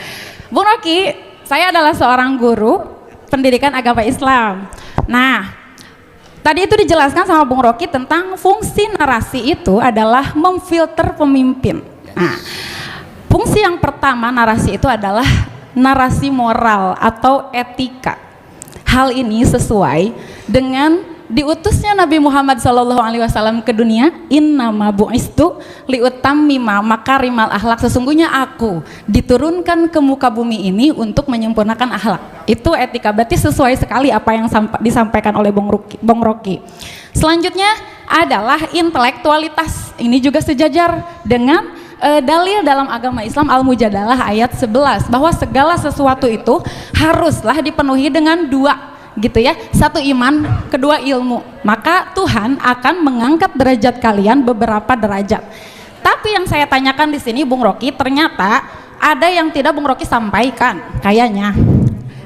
Bung Rocky, saya adalah seorang guru pendidikan agama Islam. Nah, tadi itu dijelaskan sama Bung Rocky tentang fungsi narasi itu adalah memfilter pemimpin. Nah, fungsi yang pertama narasi itu adalah narasi moral atau etika. Hal ini sesuai dengan diutusnya Nabi Muhammad SAW ke dunia, innama bu'istu liutammima makarimal akhlak, sesungguhnya aku diturunkan ke muka bumi ini untuk menyempurnakan akhlak. Itu etika, berarti sesuai sekali apa yang disampaikan oleh Bung Rocky. Selanjutnya adalah intelektualitas, ini juga sejajar dengan dalil dalam agama Islam Al-Mujadalah ayat 11 bahwa segala sesuatu itu haruslah dipenuhi dengan dua, gitu ya, satu iman, kedua ilmu, maka Tuhan akan mengangkat derajat kalian beberapa derajat. Tapi yang saya tanyakan di sini Bung Rocky, ternyata ada yang tidak Bung Rocky sampaikan kayaknya.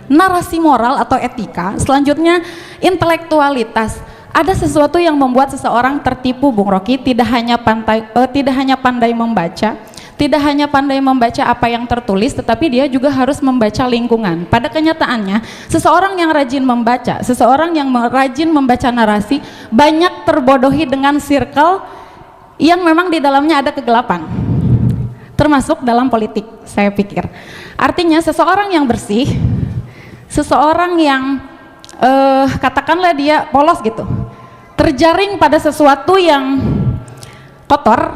Narasi moral atau etika, selanjutnya intelektualitas. Ada sesuatu yang membuat seseorang tertipu Bung Rocky, tidak hanya pandai membaca, tidak hanya pandai membaca apa yang tertulis, tetapi dia juga harus membaca lingkungan. Pada kenyataannya, seseorang yang rajin membaca, seseorang yang rajin membaca narasi, banyak terbodohi dengan circle yang memang di dalamnya ada kegelapan. Termasuk dalam politik, saya pikir. Artinya seseorang yang bersih, seseorang yang katakanlah dia polos gitu, terjaring pada sesuatu yang kotor,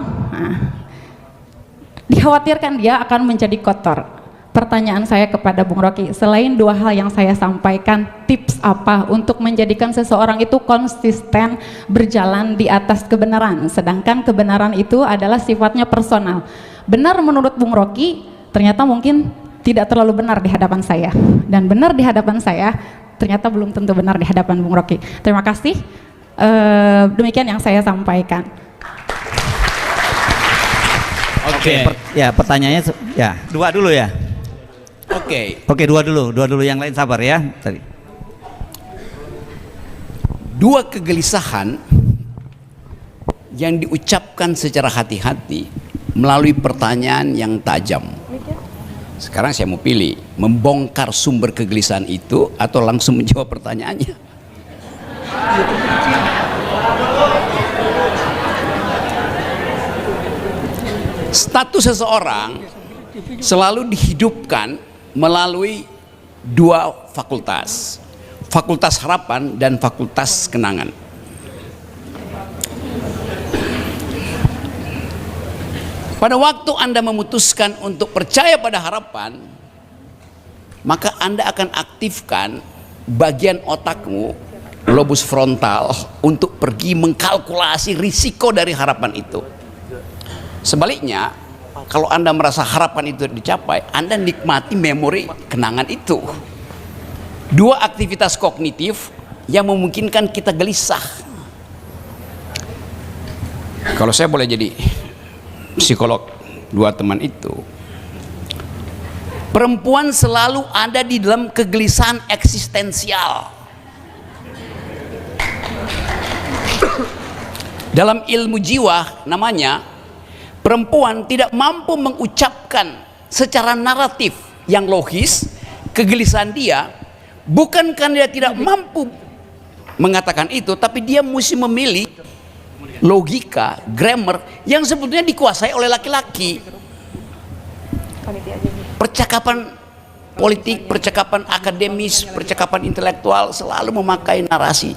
dikhawatirkan dia akan menjadi kotor. Pertanyaan saya kepada Bung Rocky, selain dua hal yang saya sampaikan, tips apa untuk menjadikan seseorang itu konsisten berjalan di atas kebenaran, sedangkan kebenaran itu adalah sifatnya personal. Benar menurut Bung Rocky, ternyata mungkin tidak terlalu benar di hadapan saya, dan benar di hadapan saya ternyata belum tentu benar di hadapan Bung Rocky. Terima kasih. Demikian yang saya sampaikan. Oke, ya pertanyaannya ya dua dulu ya. Oke, dua dulu yang lain sabar ya. Tadi. Dua kegelisahan yang diucapkan secara hati-hati melalui pertanyaan yang tajam. Sekarang saya mau pilih, membongkar sumber kegelisahan itu atau langsung menjawab pertanyaannya. Status seseorang selalu dihidupkan melalui dua fakultas, fakultas harapan dan fakultas kenangan. Pada waktu Anda memutuskan untuk percaya pada harapan, maka Anda akan aktifkan bagian otakmu, lobus frontal, untuk pergi mengkalkulasi risiko dari harapan itu. Sebaliknya, kalau Anda merasa harapan itu dicapai, Anda nikmati memori kenangan itu. Dua aktivitas kognitif yang memungkinkan kita gelisah. Kalau saya boleh jadi psikolog dua teman itu, perempuan selalu ada di dalam kegelisahan eksistensial. Dalam ilmu jiwa namanya, perempuan tidak mampu mengucapkan secara naratif yang logis kegelisahan dia, bukan karena dia tidak mampu mengatakan itu, tapi dia mesti memilih logika, grammar yang sebetulnya dikuasai oleh laki-laki. Percakapan politik, percakapan akademis, percakapan intelektual selalu memakai narasi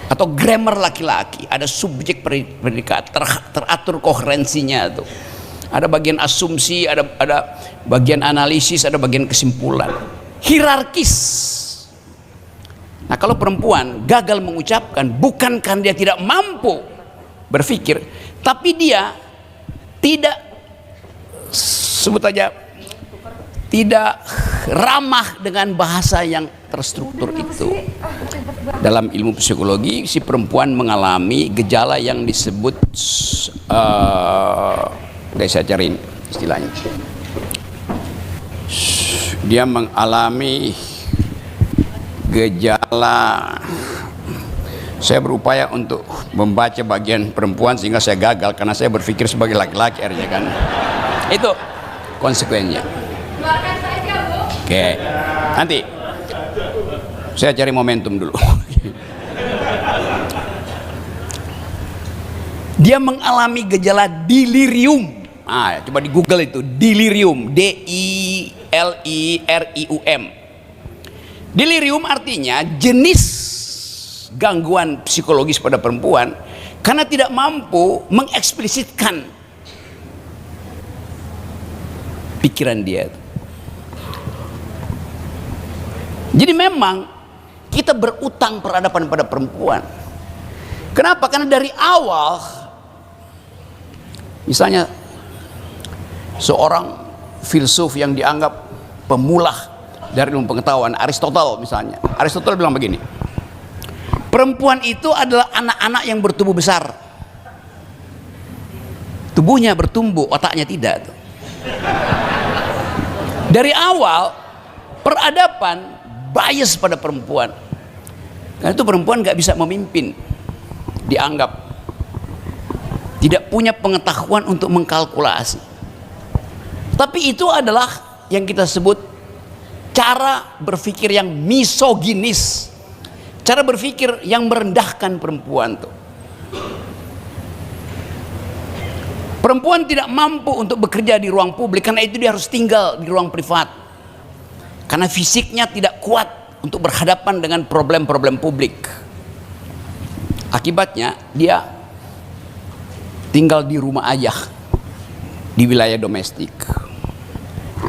atau grammar laki-laki. Ada subjek predikat, teratur koherensinya tuh. Ada bagian asumsi, ada bagian analisis, ada bagian kesimpulan. Hierarkis. Nah, kalau perempuan gagal mengucapkan, bukan karena dia tidak mampu berpikir, tapi dia tidak, sebut aja, tidak ramah dengan bahasa yang terstruktur itu. Dalam ilmu psikologi, si perempuan mengalami gejala yang disebut saya cariin istilahnya. Dia mengalami gejala, saya berupaya untuk membaca bagian perempuan sehingga saya gagal karena saya berpikir sebagai laki-laki akhirnya kan. Itu konsekuensinya. Oke, nanti saya cari momentum dulu. Dia mengalami gejala delirium. Ah, coba di Google itu, delirium, D-I-L-I-R-I-U-M. Delirium artinya jenis gangguan psikologis pada perempuan karena tidak mampu mengeksplisitkan pikiran dia. Jadi memang kita berutang peradaban pada perempuan. Kenapa? Karena dari awal, misalnya seorang filsuf yang dianggap pemulah dari ilmu pengetahuan, Aristotle misalnya. Aristotle bilang begini, perempuan itu adalah anak-anak yang bertubuh besar. Tubuhnya bertumbuh, otaknya tidak. Dari awal peradaban bias pada perempuan. Karena itu perempuan nggak bisa memimpin, dianggap tidak punya pengetahuan untuk mengkalkulasi. Tapi itu adalah yang kita sebut cara berpikir yang misoginis, cara berpikir yang merendahkan perempuan tuh. Perempuan tidak mampu untuk bekerja di ruang publik, karena itu dia harus tinggal di ruang privat. Karena fisiknya tidak kuat untuk berhadapan dengan problem-problem publik. Akibatnya dia tinggal di rumah ayah, di wilayah domestik.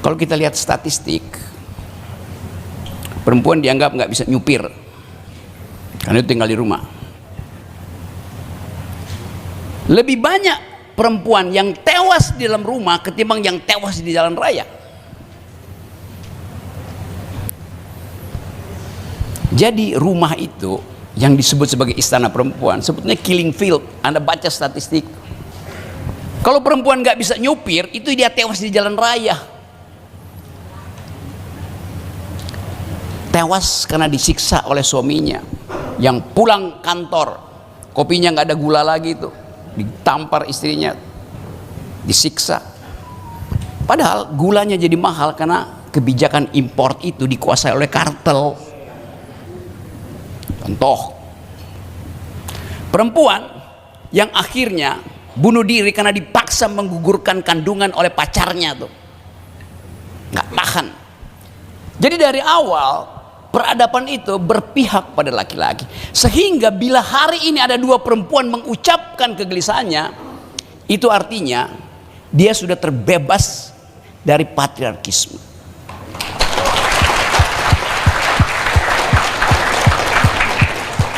Kalau kita lihat statistik, perempuan dianggap nggak bisa nyupir karena itu tinggal di rumah. Lebih banyak perempuan yang tewas di dalam rumah ketimbang yang tewas di jalan raya. Jadi rumah itu yang disebut sebagai istana perempuan sebetulnya killing field. Anda baca statistik, kalau perempuan nggak bisa nyupir itu dia tewas di jalan raya, tewas karena disiksa oleh suaminya yang pulang kantor kopinya nggak ada gula lagi, itu ditampar istrinya, disiksa. Padahal gulanya jadi mahal karena kebijakan import itu dikuasai oleh kartel. Contoh, perempuan yang akhirnya bunuh diri karena dipaksa menggugurkan kandungan oleh pacarnya tuh, nggak tahan. Jadi dari awal peradaban itu berpihak pada laki-laki, sehingga bila hari ini ada dua perempuan mengucapkan kegelisahannya, itu artinya dia sudah terbebas dari patriarkisme.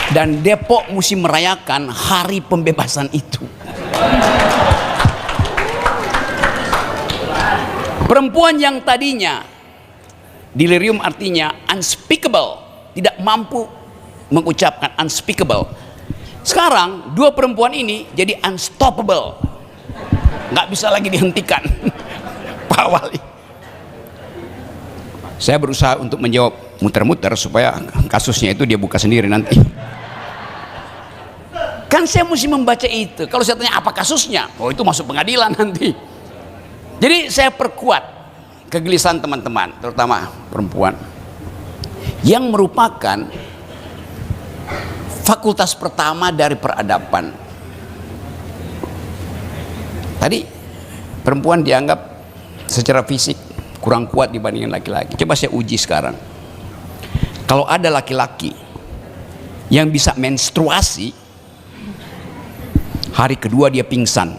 Dan Depok mesti merayakan hari pembebasan itu. Perempuan yang tadinya delirium artinya unspeakable, tidak mampu mengucapkan unspeakable. Sekarang dua perempuan ini jadi unstoppable, nggak bisa lagi dihentikan. Pak Wali, saya berusaha untuk menjawab muter-muter supaya kasusnya itu dia buka sendiri nanti. Kan saya mesti membaca itu. Kalau saya tanya apa kasusnya, oh itu masuk pengadilan nanti. Jadi saya perkuat kegelisahan teman-teman, terutama perempuan, yang merupakan fakultas pertama dari peradaban. Tadi perempuan dianggap secara fisik kurang kuat dibandingkan laki-laki. Coba saya uji sekarang. Kalau ada laki-laki yang bisa menstruasi, hari kedua dia pingsan.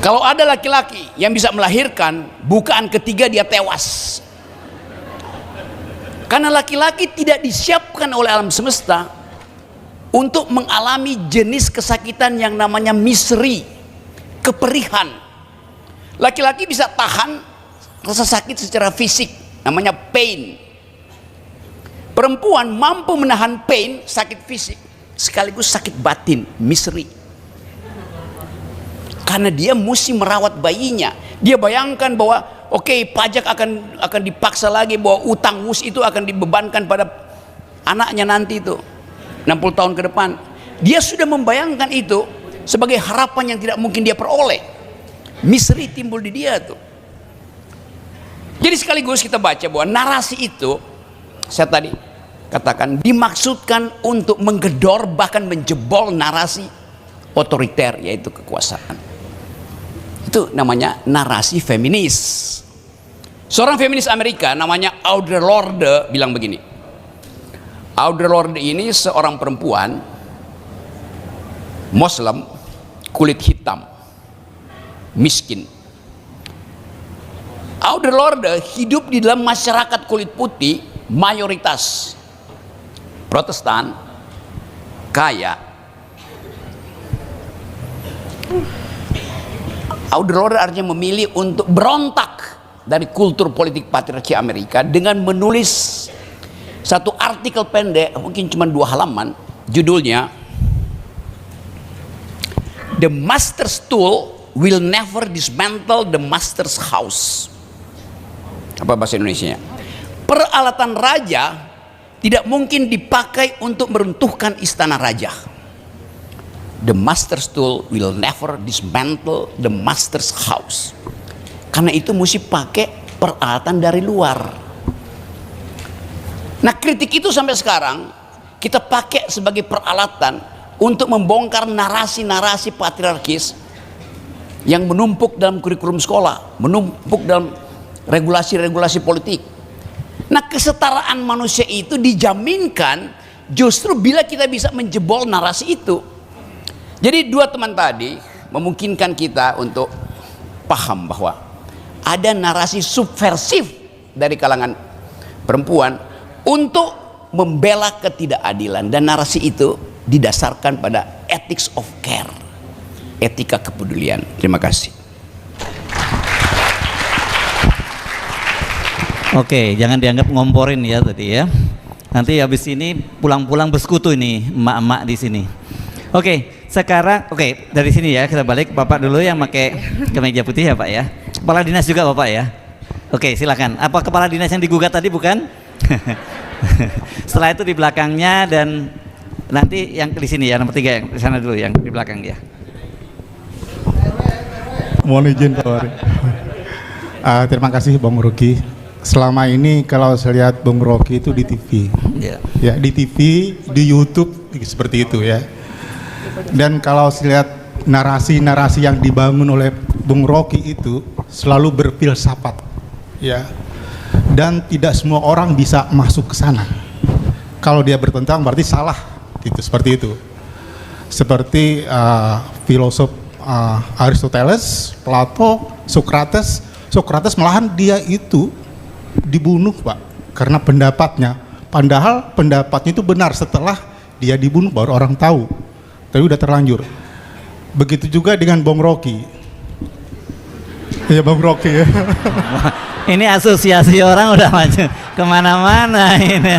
Kalau ada laki-laki yang bisa melahirkan, bukaan ketiga dia tewas. Karena laki-laki tidak disiapkan oleh alam semesta untuk mengalami jenis kesakitan yang namanya misery, keperihan. Laki-laki bisa tahan rasa sakit secara fisik, namanya pain. Perempuan mampu menahan pain, sakit fisik, sekaligus sakit batin, misery. Karena dia mesti merawat bayinya. Dia bayangkan bahwa oke, pajak akan dipaksa lagi, bahwa utang mus itu akan dibebankan pada anaknya nanti itu 60 tahun ke depan. Dia sudah membayangkan itu sebagai harapan yang tidak mungkin dia peroleh. Misery timbul di dia tuh. Jadi sekaligus kita baca bahwa narasi itu, saya tadi katakan, dimaksudkan untuk menggedor bahkan menjebol narasi otoriter, yaitu kekuasaan. Itu namanya narasi feminis. Seorang feminis Amerika namanya Audre Lorde bilang begini. Audre Lorde ini seorang perempuan Muslim, kulit hitam, miskin. Audre Lorde hidup di dalam masyarakat kulit putih mayoritas Protestan, kaya. Audre Lorde artinya memilih untuk berontak dari kultur politik patriarki Amerika dengan menulis satu artikel pendek, mungkin cuma 2 halaman, judulnya The Master's Tool Will Never Dismantle the Master's House. Apa bahasa Indonesianya? Peralatan raja tidak mungkin dipakai untuk meruntuhkan istana raja. The master's tool will never dismantle the master's house. Karena itu mesti pakai peralatan dari luar. Nah, kritik itu sampai sekarang kita pakai sebagai peralatan untuk membongkar narasi-narasi patriarkis yang menumpuk dalam kurikulum sekolah, menumpuk dalam regulasi-regulasi politik. Nah, kesetaraan manusia itu dijaminkan justru bila kita bisa menjebol narasi itu. Jadi 2 teman tadi memungkinkan kita untuk paham bahwa ada narasi subversif dari kalangan perempuan untuk membela ketidakadilan, dan narasi itu didasarkan pada ethics of care, etika kepedulian. Terima kasih. Oke, jangan dianggap ngomporin ya tadi ya. Nanti habis ini pulang-pulang bersekutu ini emak-emak di sini. Oke, sekarang dari sini ya kita balik. Bapak dulu yang pakai kemeja putih ya Pak ya. Kepala dinas juga Bapak ya. Oke, silakan. Apa kepala dinas yang digugat tadi bukan? Setelah itu di belakangnya dan nanti yang di sini ya nomor 3 yang di sana dulu yang di belakang ya. Mohon izin Pak Wari. Terima kasih Bang Rocky. Selama ini kalau saya lihat Bung Rocky itu di TV, ya di TV, di YouTube seperti itu ya. Dan kalau saya lihat narasi-narasi yang dibangun oleh Bung Rocky itu selalu berfilsafat, ya. Dan tidak semua orang bisa masuk ke sana. Kalau dia bertentang berarti salah, gitu seperti itu. Seperti filosof Aristoteles, Plato, Socrates malahan dia itu dibunuh Pak karena pendapatnya, padahal pendapatnya itu benar, setelah dia dibunuh baru orang tahu, tapi udah terlanjur. Begitu juga dengan Bung Rocky ya, Bung Rocky ya. Ini asosiasi orang udah maju kemana-mana ini.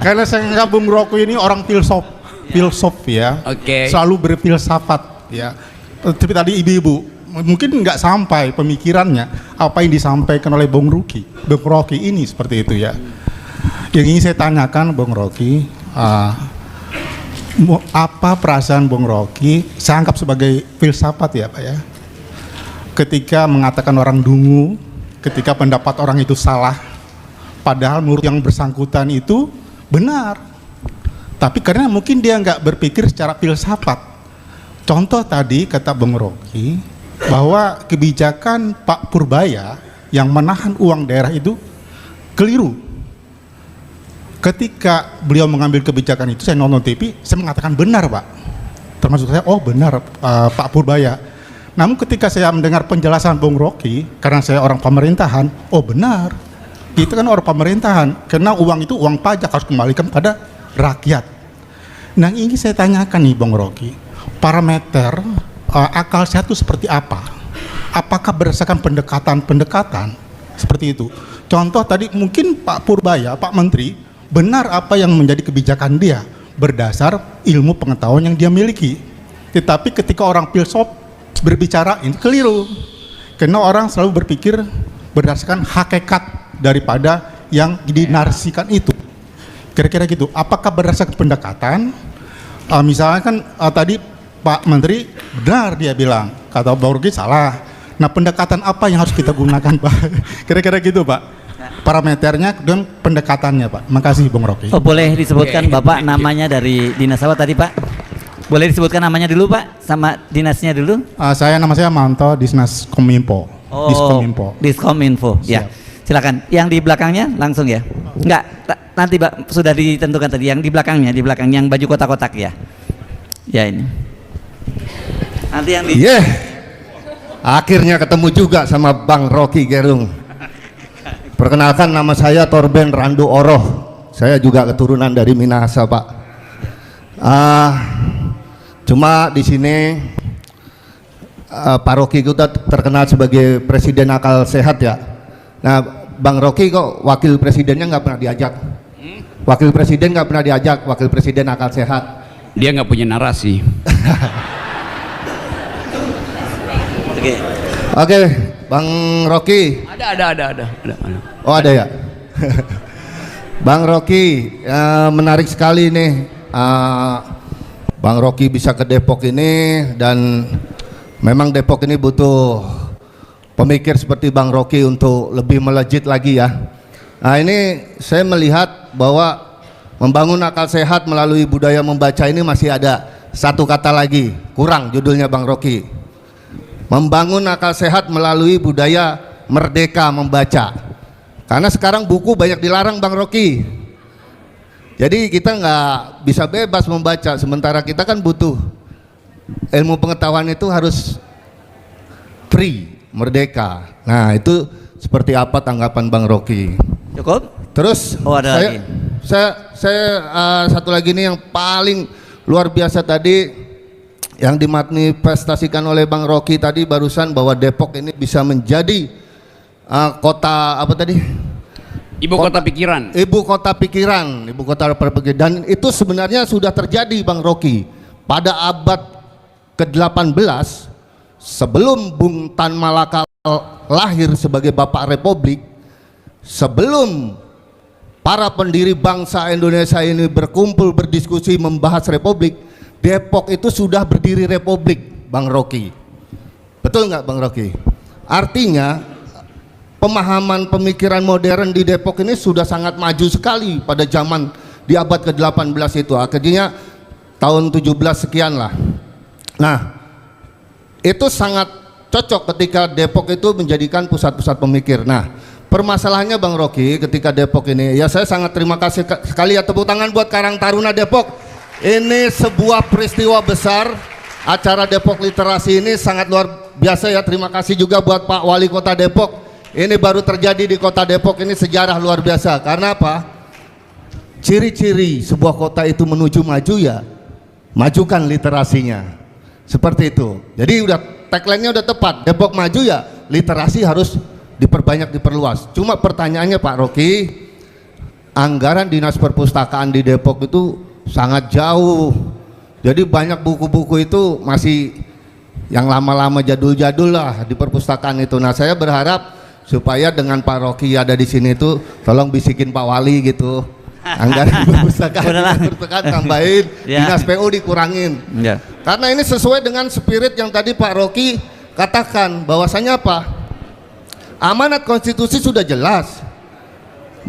Karena saya anggap Bung Rocky ini orang filsuf ya, selalu berfilsafat ya. Seperti tadi ibu-ibu mungkin nggak sampai pemikirannya apa yang disampaikan oleh Bung Rocky ini seperti itu ya. Yang ingin saya tanyakan Bung Rocky, apa perasaan Bung Rocky, saya anggap sebagai filsafat ya Pak ya, ketika mengatakan orang dungu, ketika pendapat orang itu salah, padahal menurut yang bersangkutan itu benar, tapi karena mungkin dia nggak berpikir secara filsafat. Contoh tadi kata Bung Rocky bahwa kebijakan Pak Purbaya yang menahan uang daerah itu keliru. Ketika beliau mengambil kebijakan itu, saya nonton TV, saya mengatakan benar Pak, termasuk saya, oh benar Pak Purbaya. Namun ketika saya mendengar penjelasan Bung Rocky, karena saya orang pemerintahan, oh benar, kita kan orang pemerintahan, karena uang itu uang pajak harus kembalikan pada rakyat. Nah ini saya tanyakan nih Bung Rocky, parameter akal sehat itu seperti apa? Apakah berdasarkan pendekatan seperti itu? Contoh tadi mungkin Pak Purbaya, Pak Menteri, benar apa yang menjadi kebijakan dia berdasar ilmu pengetahuan yang dia miliki. Tetapi ketika orang filsuf berbicara ini keliru, karena orang selalu berpikir berdasarkan hakikat daripada yang dinarasikan itu. Kira-kira gitu. Apakah berdasarkan pendekatan? Misalnya kan tadi Pak Menteri benar dia bilang, kata Bung Rocky salah. Nah pendekatan apa yang harus kita gunakan Pak? Kira-kira gitu Pak, parameternya dan pendekatannya Pak. Makasih Bung Rocky. Oh boleh disebutkan Bapak namanya dari dinas apa tadi Pak? Boleh disebutkan namanya dulu Pak, sama dinasnya dulu? Nama saya Manto, Disnas Kominfo. Diskominfo. Ya, silakan. Yang di belakangnya langsung ya. Enggak, nanti Pak sudah ditentukan tadi. Yang di belakangnya, yang baju kotak-kotak ya. Ya ini. Nanti yang di. Akhirnya ketemu juga sama Bang Rocky Gerung. Perkenalkan, nama saya Torben Randu Oroh. Saya juga keturunan dari Minahasa Pak. Cuma di sini Pak Rocky kita terkenal sebagai presiden akal sehat ya. Nah Bang Rocky kok wakil presidennya nggak pernah diajak. Wakil presiden nggak pernah diajak, wakil presiden akal sehat. Dia nggak punya narasi. Oke, Bang Rocky. Ada. Oh ada ya. Bang Rocky, menarik sekali nih. Bang Rocky bisa ke Depok ini, dan memang Depok ini butuh pemikir seperti Bang Rocky untuk lebih melejit lagi ya. Nah ini saya melihat bahwa membangun akal sehat melalui budaya membaca ini masih ada satu kata lagi kurang, judulnya Bang Rocky. Membangun akal sehat melalui budaya merdeka membaca. Karena sekarang buku banyak dilarang Bang Rocky. Jadi kita nggak bisa bebas membaca, sementara kita kan butuh ilmu pengetahuan itu harus free, merdeka. Nah itu seperti apa tanggapan Bang Rocky? Cukup? Terus ada lagi. Saya satu lagi nih yang paling luar biasa tadi yang dimanifestasikan oleh Bang Rocky tadi barusan, bahwa Depok ini bisa menjadi kota apa tadi? Ibu kota pikiran. Ibu kota pikiran, ibu kota perpikiran. Dan itu sebenarnya sudah terjadi Bang Rocky pada abad ke-18 sebelum Bung Tan Malaka lahir sebagai Bapak Republik, sebelum para pendiri bangsa Indonesia ini berkumpul berdiskusi membahas republik, Depok itu sudah berdiri republik, Bang Rocky. Betul nggak Bang Rocky? Artinya pemahaman pemikiran modern di Depok ini sudah sangat maju sekali pada zaman di abad ke-18 itu. Akhirnya tahun 17 sekian lah. Nah, itu sangat cocok ketika Depok itu menjadikan pusat-pusat pemikir. Nah, permasalahannya Bang Rocky ketika Depok ini, ya saya sangat terima kasih sekali ya, tepuk tangan buat Karang Taruna Depok. Ini sebuah peristiwa besar, acara Depok Literasi ini sangat luar biasa ya. Terima kasih juga buat Pak Wali Kota Depok. Ini baru terjadi di Kota Depok, ini sejarah luar biasa. Karena apa? Ciri-ciri sebuah kota itu menuju maju ya, majukan literasinya. Seperti itu. Jadi udah tagline-nya udah tepat. Depok maju ya, literasi harus diperbanyak, diperluas. Cuma pertanyaannya Pak Rocky, anggaran Dinas Perpustakaan di Depok itu sangat jauh. Jadi banyak buku-buku itu masih yang lama-lama jadul-jadul lah di perpustakaan itu. Nah, saya berharap supaya dengan Pak Rocky ada di sini itu tolong bisikin Pak Wali gitu. Anggaran perpustakaan tambahin, Dinas PU dikurangin. Karena ini sesuai dengan spirit yang tadi Pak Rocky katakan, bahwasanya apa? Amanat konstitusi sudah jelas,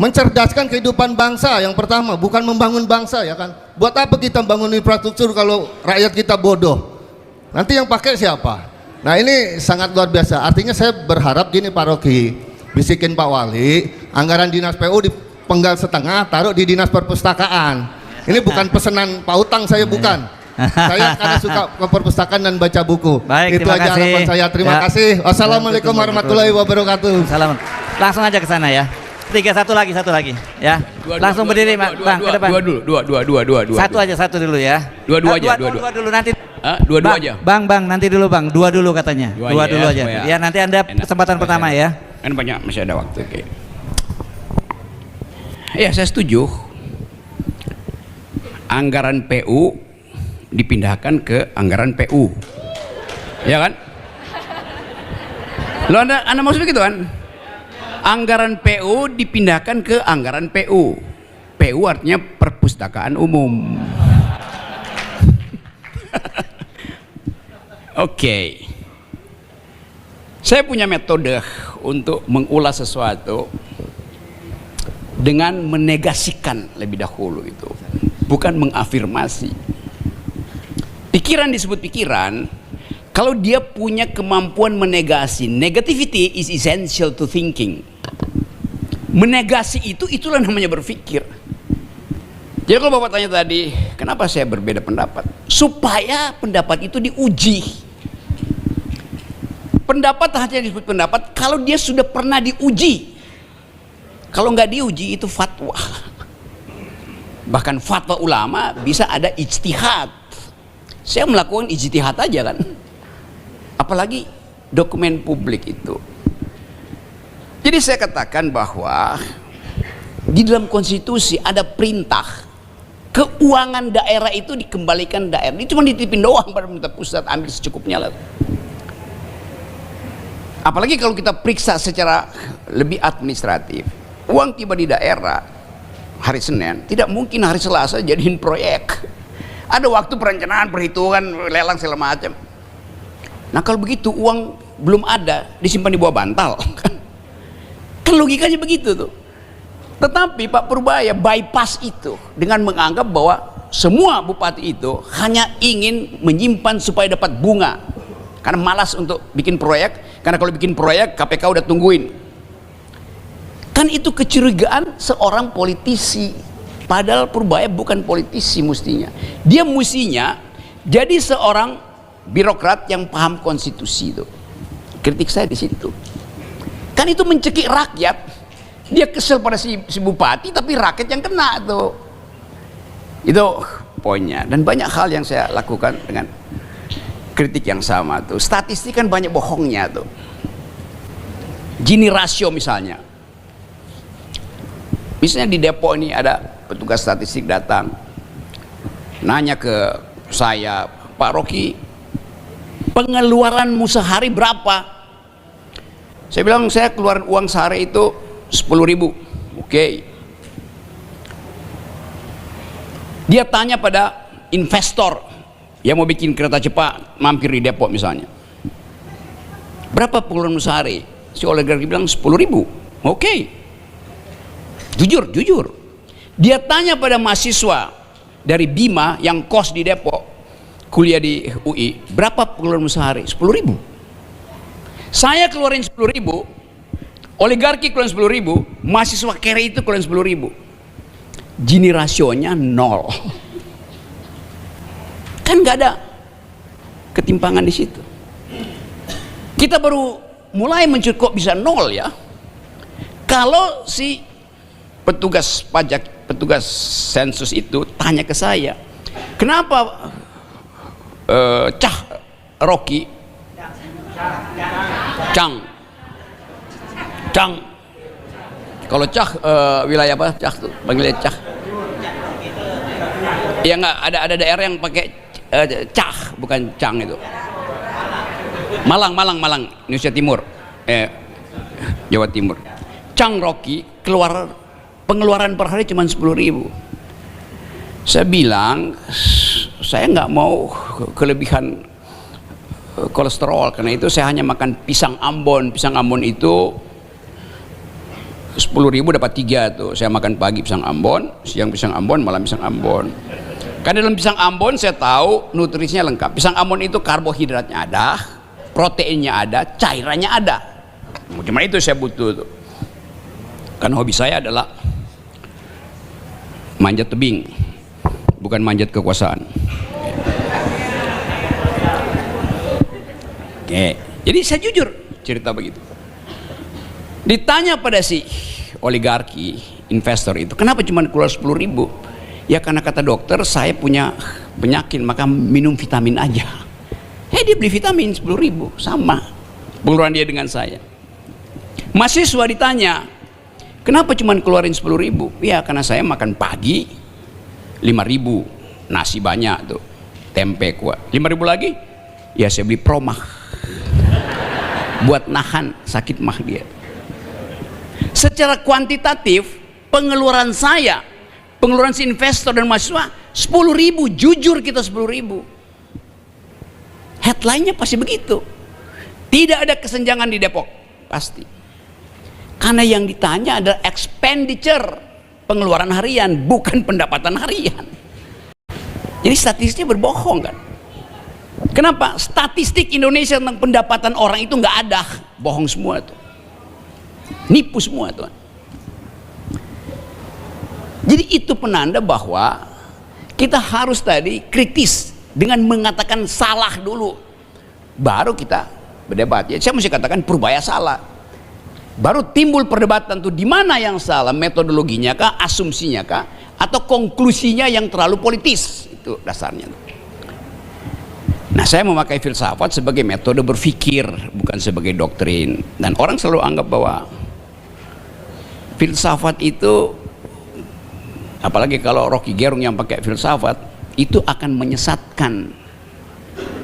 mencerdaskan kehidupan bangsa yang pertama, bukan membangun bangsa ya kan. Buat apa kita bangun infrastruktur kalau rakyat kita bodoh? Nanti yang pakai siapa? Nah, ini sangat luar biasa. Artinya saya berharap gini Pak Rocky, bisikin Pak Wali, anggaran Dinas PU dipenggal setengah, taruh di Dinas Perpustakaan. Ini bukan pesanan Pak Utang, saya bukan. Saya karena suka ke perpustakaan dan baca buku. Baik, itu aja harapan saya. Terima kasih. Wassalamualaikum warahmatullahi wabarakatuh. Salam. Langsung aja ke sana ya. Satu lagi ya. Langsung berdiri Bang ke depan. Dua. Satu dulu ya. Dua aja. Dua dulu nanti. Dua aja. Bang, nanti dulu Bang. Dua dulu katanya. Dua dulu aja. Ya nanti Anda kesempatan pertama ya. Kan banyak masih ada waktu. Oke. Ya, saya setuju. Anggaran PU dipindahkan ke anggaran PU, ya kan? Lo anda maksud begitu kan? Anggaran PU dipindahkan ke anggaran PU. PU artinya perpustakaan umum. Oke. Saya punya metode untuk mengulas sesuatu dengan menegasikan lebih dahulu itu, bukan mengafirmasi. Pikiran disebut pikiran kalau dia punya kemampuan menegasi. Negativity is essential to thinking. Menegasi itulah namanya berpikir. Jadi kalau Bapak tanya tadi, kenapa saya berbeda pendapat? Supaya pendapat itu diuji. Pendapat hanya disebut pendapat kalau dia sudah pernah diuji. Kalau nggak diuji itu fatwa. Bahkan fatwa ulama bisa ada ijtihad. Saya melakukan ijtihad aja kan, apalagi dokumen publik itu. Jadi saya katakan bahwa di dalam konstitusi ada perintah keuangan daerah itu dikembalikan daerah. Ini cuma dititipin doang pada pemerintah pusat, ambil secukupnya lah. Apalagi kalau kita periksa secara lebih administratif, uang tiba di daerah hari Senin, tidak mungkin hari Selasa jadiin proyek. Ada waktu perencanaan, perhitungan, lelang segala macam. Nah kalau begitu uang belum ada, disimpan di bawah bantal. Kan logikanya begitu tuh. Tetapi Pak Purbaya bypass itu dengan menganggap bahwa semua bupati itu hanya ingin menyimpan supaya dapat bunga. Karena malas untuk bikin proyek, karena kalau bikin proyek KPK udah tungguin. Kan itu kecurigaan seorang politisi. Padahal Purbaya bukan politisi mestinya. Dia mestinya jadi seorang birokrat yang paham konstitusi itu. Kritik saya di situ. Kan itu mencekik rakyat. Dia kesel pada si bupati, tapi rakyat yang kena tuh. Itu poinnya. Dan banyak hal yang saya lakukan dengan kritik yang sama tuh. Statistik kan banyak bohongnya tuh. Gini rasio misalnya. Misalnya di Depok ini ada petugas statistik datang, nanya ke saya, Pak Rocky, pengeluaranmu sehari berapa? Saya bilang saya keluaran uang sehari itu 10.000. Oke. Dia tanya pada investor yang mau bikin kereta cepat mampir di Depok misalnya, berapa pengeluaran sehari? Si oligarki bilang 10.000. Oke. Jujur. Dia tanya pada mahasiswa dari Bima yang kos di Depok, kuliah di UI, berapa pengeluaran sehari? 10.000. Saya keluarin 10.000, oligarki keluarin 10.000, mahasiswa kere itu keluarin 10.000. Gini rasionya 0. Kan nggak ada ketimpangan di situ. Kita baru mulai mencuri kok bisa 0 ya. Kalau si petugas pajak, petugas sensus itu tanya ke saya, kenapa Cah Rocky, Cang, kalau Cah wilayah apa? Cah tuh panggilnya Cah. Ya nggak, ada daerah yang pakai Cah, bukan Cang itu. Malang, Indonesia Timur, Jawa Timur. Cang Rocky pengeluaran per hari cuma 10.000. Saya bilang saya nggak mau kelebihan kolesterol, karena itu saya hanya makan pisang Ambon. Pisang Ambon itu 10.000 dapat 3 tuh. Saya makan pagi pisang Ambon, siang pisang Ambon, malam pisang Ambon. Karena dalam pisang Ambon saya tahu nutrisinya lengkap. Pisang Ambon itu karbohidratnya ada, proteinnya ada, cairannya ada. Cuma itu saya butuh tuh. Karena hobi saya adalah manjat tebing, bukan manjat kekuasaan. Oke, jadi saya jujur cerita begitu. Ditanya pada si oligarki investor itu, kenapa cuma keluar 10.000? Ya karena kata dokter saya punya penyakit, maka minum vitamin aja. Dia beli vitamin 10.000, sama pengeluaran dia dengan saya. Mahasiswa ditanya, kenapa cuma keluarin 10.000? Ya karena saya makan pagi 5.000, nasi banyak tuh, tempe kuat. 5.000 lagi, ya saya beli Promah buat nahan sakit mah dia. Secara kuantitatif pengeluaran saya, pengeluaran si investor dan mahasiswa 10.000, jujur kita 10.000. Headline-nya pasti begitu. Tidak ada kesenjangan di Depok, pasti. Karena yang ditanya adalah expenditure, pengeluaran harian, bukan pendapatan harian. Jadi statistiknya berbohong kan? Kenapa? Statistik Indonesia tentang pendapatan orang itu nggak ada, bohong semua tuh, nipu semua tuh. Jadi itu penanda bahwa kita harus tadi kritis dengan mengatakan salah dulu, baru kita berdebat. Ya, saya mesti katakan Purbaya salah, baru timbul perdebatan tuh di mana yang salah, metodologinya kah, asumsinya kah, atau konklusinya yang terlalu politis. Itu dasarnya. Nah, saya memakai filsafat sebagai metode berpikir, bukan sebagai doktrin. Dan orang selalu anggap bahwa filsafat itu, apalagi kalau Rocky Gerung yang pakai filsafat, itu akan menyesatkan.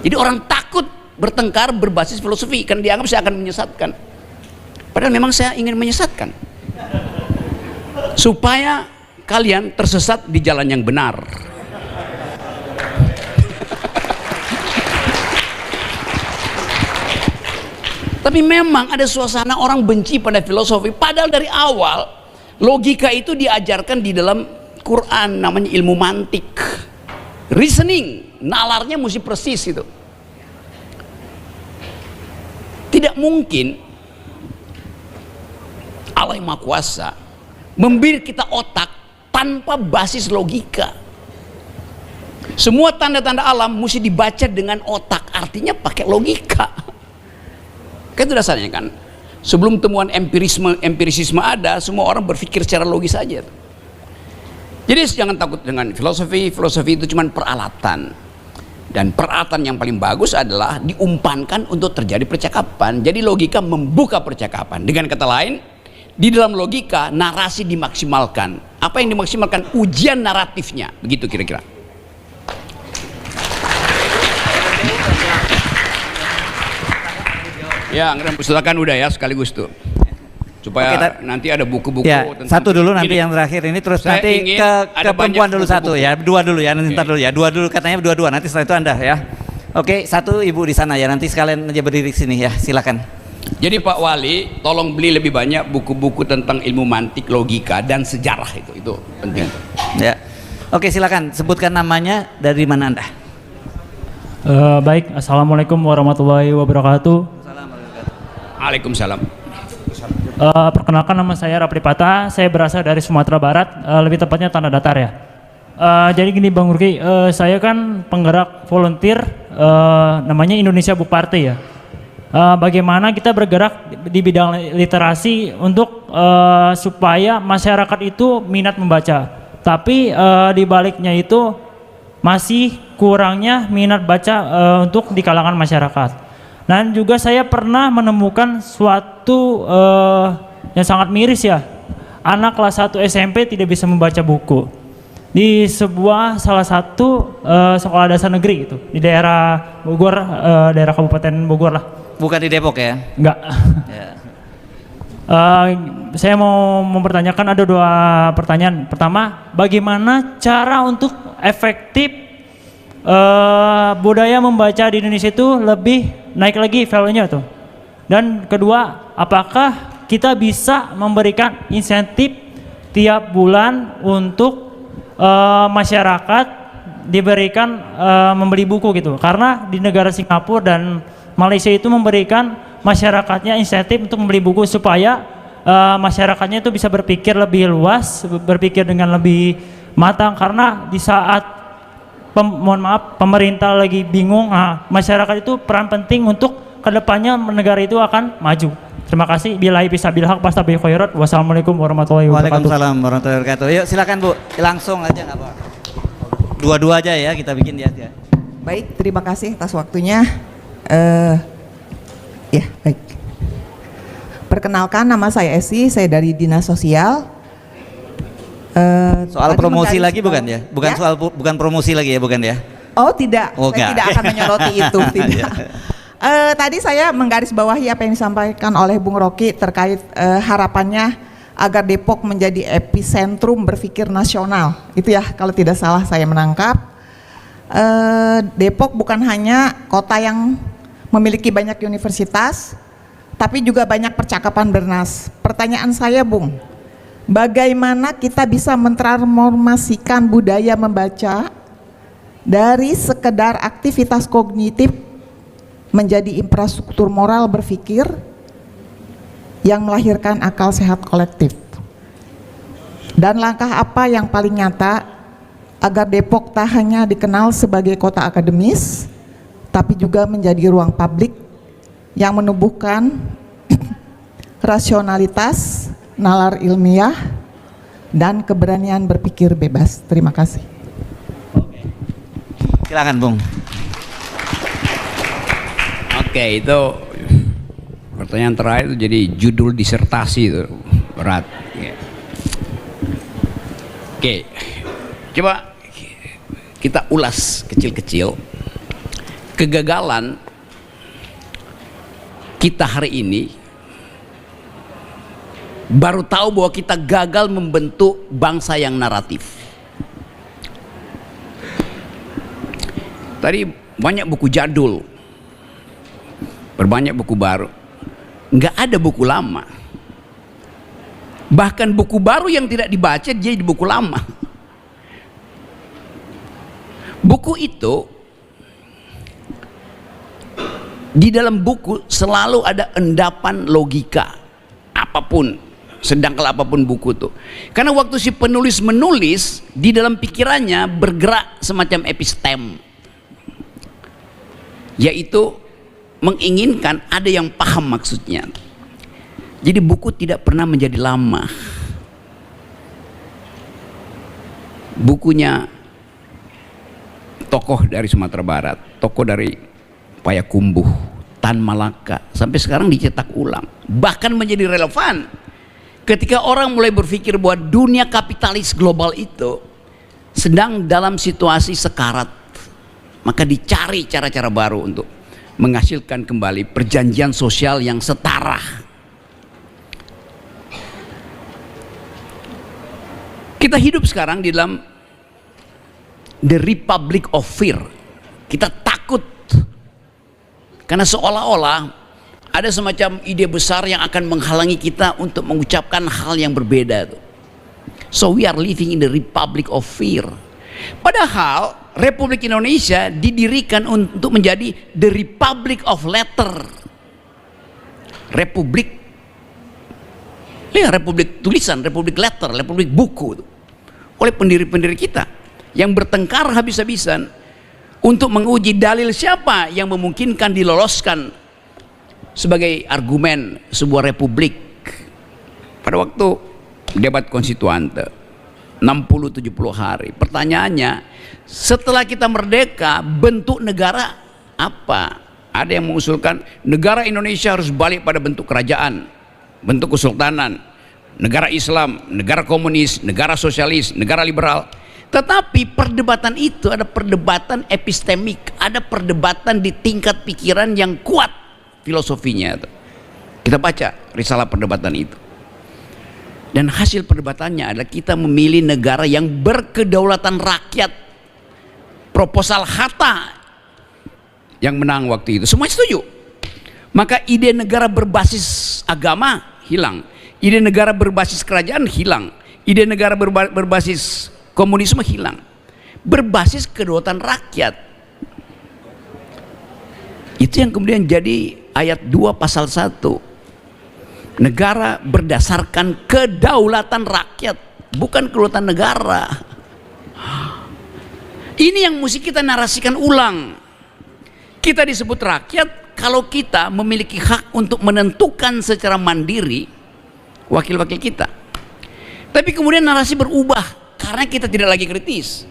Jadi orang takut bertengkar berbasis filosofi, karena dianggap saya akan menyesatkan. Padahal memang saya ingin menyesatkan, supaya kalian tersesat di jalan yang benar. Tapi memang ada suasana orang benci pada filosofi, padahal dari awal logika itu diajarkan di dalam Quran, namanya ilmu mantik, reasoning, nalarnya mesti persis itu. Tidak mungkin Allah yang Maha Kuasa memberi kita otak tanpa basis logika. Semua tanda-tanda alam mesti dibaca dengan otak, artinya pakai logika. Kan itu dasarnya kan. Sebelum temuan empirisisme ada, semua orang berpikir secara logis saja. Jadi jangan takut dengan filosofi. Filosofi itu cuma peralatan. Dan peralatan yang paling bagus adalah diumpankan untuk terjadi percakapan. Jadi logika membuka percakapan. Dengan kata lain, di dalam logika narasi dimaksimalkan. Apa yang dimaksimalkan? Ujian naratifnya. Begitu kira-kira. Ya, silakan udah ya sekaligus tuh. Supaya Oke, nanti ada buku-buku Ya, tentang satu dulu nanti Gini, yang terakhir ini, terus saya nanti ingin ke ada perempuan banyak dulu satu buku-buku. ya, dua dulu ya, nanti Oke. ntar dulu ya, dua dulu katanya dua-dua, nanti setelah itu Anda ya. Oke, satu ibu di sana ya, nanti sekalian aja berdiri sini ya, silakan. Jadi Pak Wali, tolong beli lebih banyak buku-buku tentang ilmu mantik, logika, dan sejarah itu penting. Ya, oke silakan sebutkan namanya, dari mana Anda? Baik, Assalamualaikum warahmatullahi wabarakatuh. Waalaikumsalam. Perkenalkan, nama saya Rapli Pata, saya berasal dari Sumatera Barat, lebih tepatnya Tanah Datar ya. Jadi gini Bang Ruki, saya kan penggerak volunteer namanya Indonesia Book Party ya. Bagaimana kita bergerak di bidang literasi untuk supaya masyarakat itu minat membaca. Tapi di baliknya itu masih kurangnya minat baca untuk di kalangan masyarakat. Dan juga saya pernah menemukan suatu yang sangat miris ya. Anak kelas 1 SMP tidak bisa membaca buku. Di salah satu sekolah dasar negeri gitu, di daerah Bogor, daerah Kabupaten Bogor lah. Bukan di Depok ya? Enggak. Ya. Saya mau mempertanyakan, ada dua pertanyaan. Pertama, bagaimana cara untuk efektif budaya membaca di Indonesia itu lebih naik lagi value-nya tuh. Dan kedua, apakah kita bisa memberikan insentif tiap bulan untuk masyarakat diberikan membeli buku gitu? Karena di negara Singapura dan Malaysia itu memberikan masyarakatnya insentif untuk membeli buku supaya masyarakatnya itu bisa berpikir lebih luas, berpikir dengan lebih matang. Karena di saat pemerintah lagi bingung, masyarakat itu peran penting untuk kedepannya negara itu akan maju. Terima kasih. Billahi bisabil haq fastabiqul khairat. Wassalamualaikum warahmatullahi wabarakatuh. Waalaikumsalam warahmatullahi wabarakatuh. Yuk silakan Bu, langsung aja nggak apa. Dua-dua aja ya kita bikin ya. Baik, terima kasih atas waktunya. Ya, baik. Perkenalkan, nama saya Esi, saya dari Dinas Sosial. Soal promosi lagi bukan ya? Bukan ya? Bukan promosi lagi ya, bukan ya? Oh tidak, oh, saya tidak akan menyoroti itu, tidak. Tadi saya menggarisbawahi apa yang disampaikan oleh Bung Rocky terkait harapannya agar Depok menjadi epicentrum berpikir nasional. Itu ya, kalau tidak salah saya menangkap. Depok bukan hanya kota yang memiliki banyak universitas, tapi juga banyak percakapan bernas. Pertanyaan saya, Bung, bagaimana kita bisa mentransformasikan budaya membaca dari sekedar aktivitas kognitif menjadi infrastruktur moral berpikir yang melahirkan akal sehat kolektif? Dan langkah apa yang paling nyata agar Depok tak hanya dikenal sebagai kota akademis, tapi juga menjadi ruang publik yang menumbuhkan rasionalitas, nalar ilmiah, dan keberanian berpikir bebas. Terima kasih. Silakan Bung. Oke, itu pertanyaan terakhir itu jadi judul disertasi itu berat. Oke, coba kita ulas kecil-kecil kegagalan kita hari ini. Baru tahu bahwa kita gagal membentuk bangsa yang naratif. Tadi banyak buku jadul, berbanyak buku baru, nggak ada buku lama. Bahkan buku baru yang tidak dibaca jadi buku lama. Buku itu, di dalam buku selalu ada endapan logika apapun. Sedangkal apapun buku itu, karena waktu si penulis menulis, di dalam pikirannya bergerak semacam epistem, yaitu menginginkan ada yang paham maksudnya. Jadi buku tidak pernah menjadi lama. Bukunya tokoh dari Sumatera Barat, tokoh dari Payakumbuh, Tan Malaka, sampai sekarang dicetak ulang, bahkan menjadi relevan ketika orang mulai berpikir bahwa dunia kapitalis global itu sedang dalam situasi sekarat. Maka dicari cara-cara baru untuk menghasilkan kembali perjanjian sosial yang setara. Kita hidup sekarang di dalam the Republic of Fear. Kita takut karena seolah-olah ada semacam ide besar yang akan menghalangi kita untuk mengucapkan hal yang berbeda. So we are living in the Republic of Fear. Padahal Republik Indonesia didirikan untuk menjadi the Republic of Letter. Republik tulisan, Republik Letter, Republik buku, oleh pendiri-pendiri kita yang bertengkar habis-habisan untuk menguji dalil siapa yang memungkinkan diloloskan sebagai argumen sebuah republik. Pada waktu debat konstituante 60-70 hari, pertanyaannya, setelah kita merdeka bentuk negara apa? Ada yang mengusulkan negara Indonesia harus balik pada bentuk kerajaan, bentuk kesultanan, negara Islam, negara komunis, negara sosialis, negara liberal. Tetapi perdebatan itu ada perdebatan epistemik, ada perdebatan di tingkat pikiran yang kuat filosofinya. Kita baca risalah perdebatan itu. Dan hasil perdebatannya adalah kita memilih negara yang berkedaulatan rakyat. Proposal Hatta yang menang waktu itu. Semua setuju. Maka ide negara berbasis agama hilang. Ide negara berbasis kerajaan hilang. Ide negara berbasis komunisme hilang. Berbasis kedaulatan rakyat. Itu yang kemudian jadi ayat 2 pasal 1. Negara berdasarkan kedaulatan rakyat, bukan kedaulatan negara. Ini yang mesti kita narasikan ulang. Kita disebut rakyat kalau kita memiliki hak untuk menentukan secara mandiri wakil-wakil kita. Tapi kemudian narasi berubah karena kita tidak lagi kritis.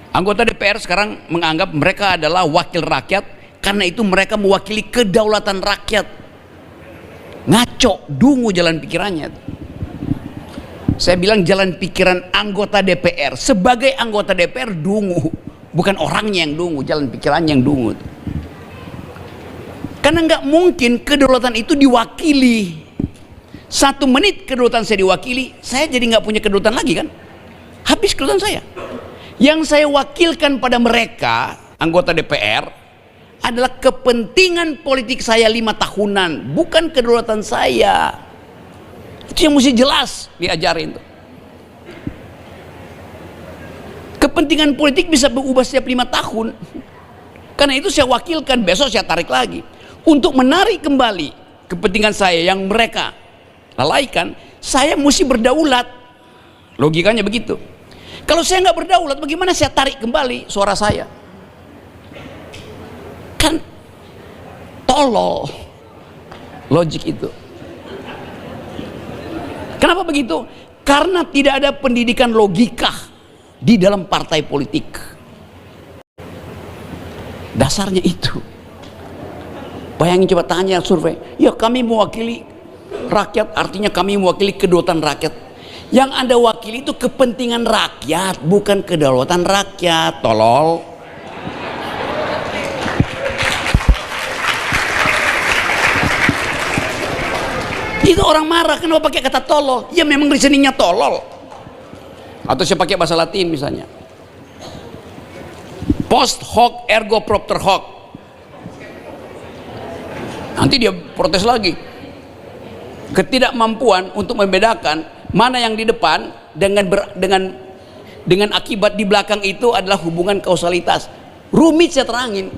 Anggota DPR sekarang menganggap mereka adalah wakil rakyat, karena itu mereka mewakili kedaulatan rakyat. Ngaco, dungu jalan pikirannya. Saya bilang jalan pikiran anggota DPR sebagai anggota DPR dungu, bukan orangnya yang dungu, jalan pikirannya yang dungu. Karena nggak mungkin kedaulatan itu diwakili. 1 menit kedaulatan saya diwakili, saya jadi nggak punya kedaulatan lagi kan? Habis kedaulatan saya. Yang saya wakilkan pada mereka anggota DPR adalah kepentingan politik saya 5 tahunan, bukan kedaulatan saya. Itu yang mesti jelas diajarin tuh. Kepentingan politik bisa berubah setiap 5 tahun. Karena itu saya wakilkan, besok saya tarik lagi. Untuk menarik kembali kepentingan saya yang mereka lalaikan, saya mesti berdaulat. Logikanya begitu. Kalau saya nggak berdaulat, bagaimana saya tarik kembali suara saya? Kan tolol logik itu. Kenapa begitu? Karena tidak ada pendidikan logika di dalam partai politik. Dasarnya itu. Bayangin, coba tanya survei, ya kami mewakili rakyat, artinya kami mewakili kedaulatan rakyat. Yang Anda wakili itu kepentingan rakyat, bukan kedaulatan rakyat. Tolol. Itu orang marah, kenapa pakai kata tolol? Ya memang reasoningnya tolol. Atau saya pakai bahasa Latin misalnya, post hoc ergo propter hoc. Nanti dia protes lagi. Ketidakmampuan untuk membedakan mana yang di depan dengan akibat di belakang itu adalah hubungan kausalitas. Rumit saya terangin.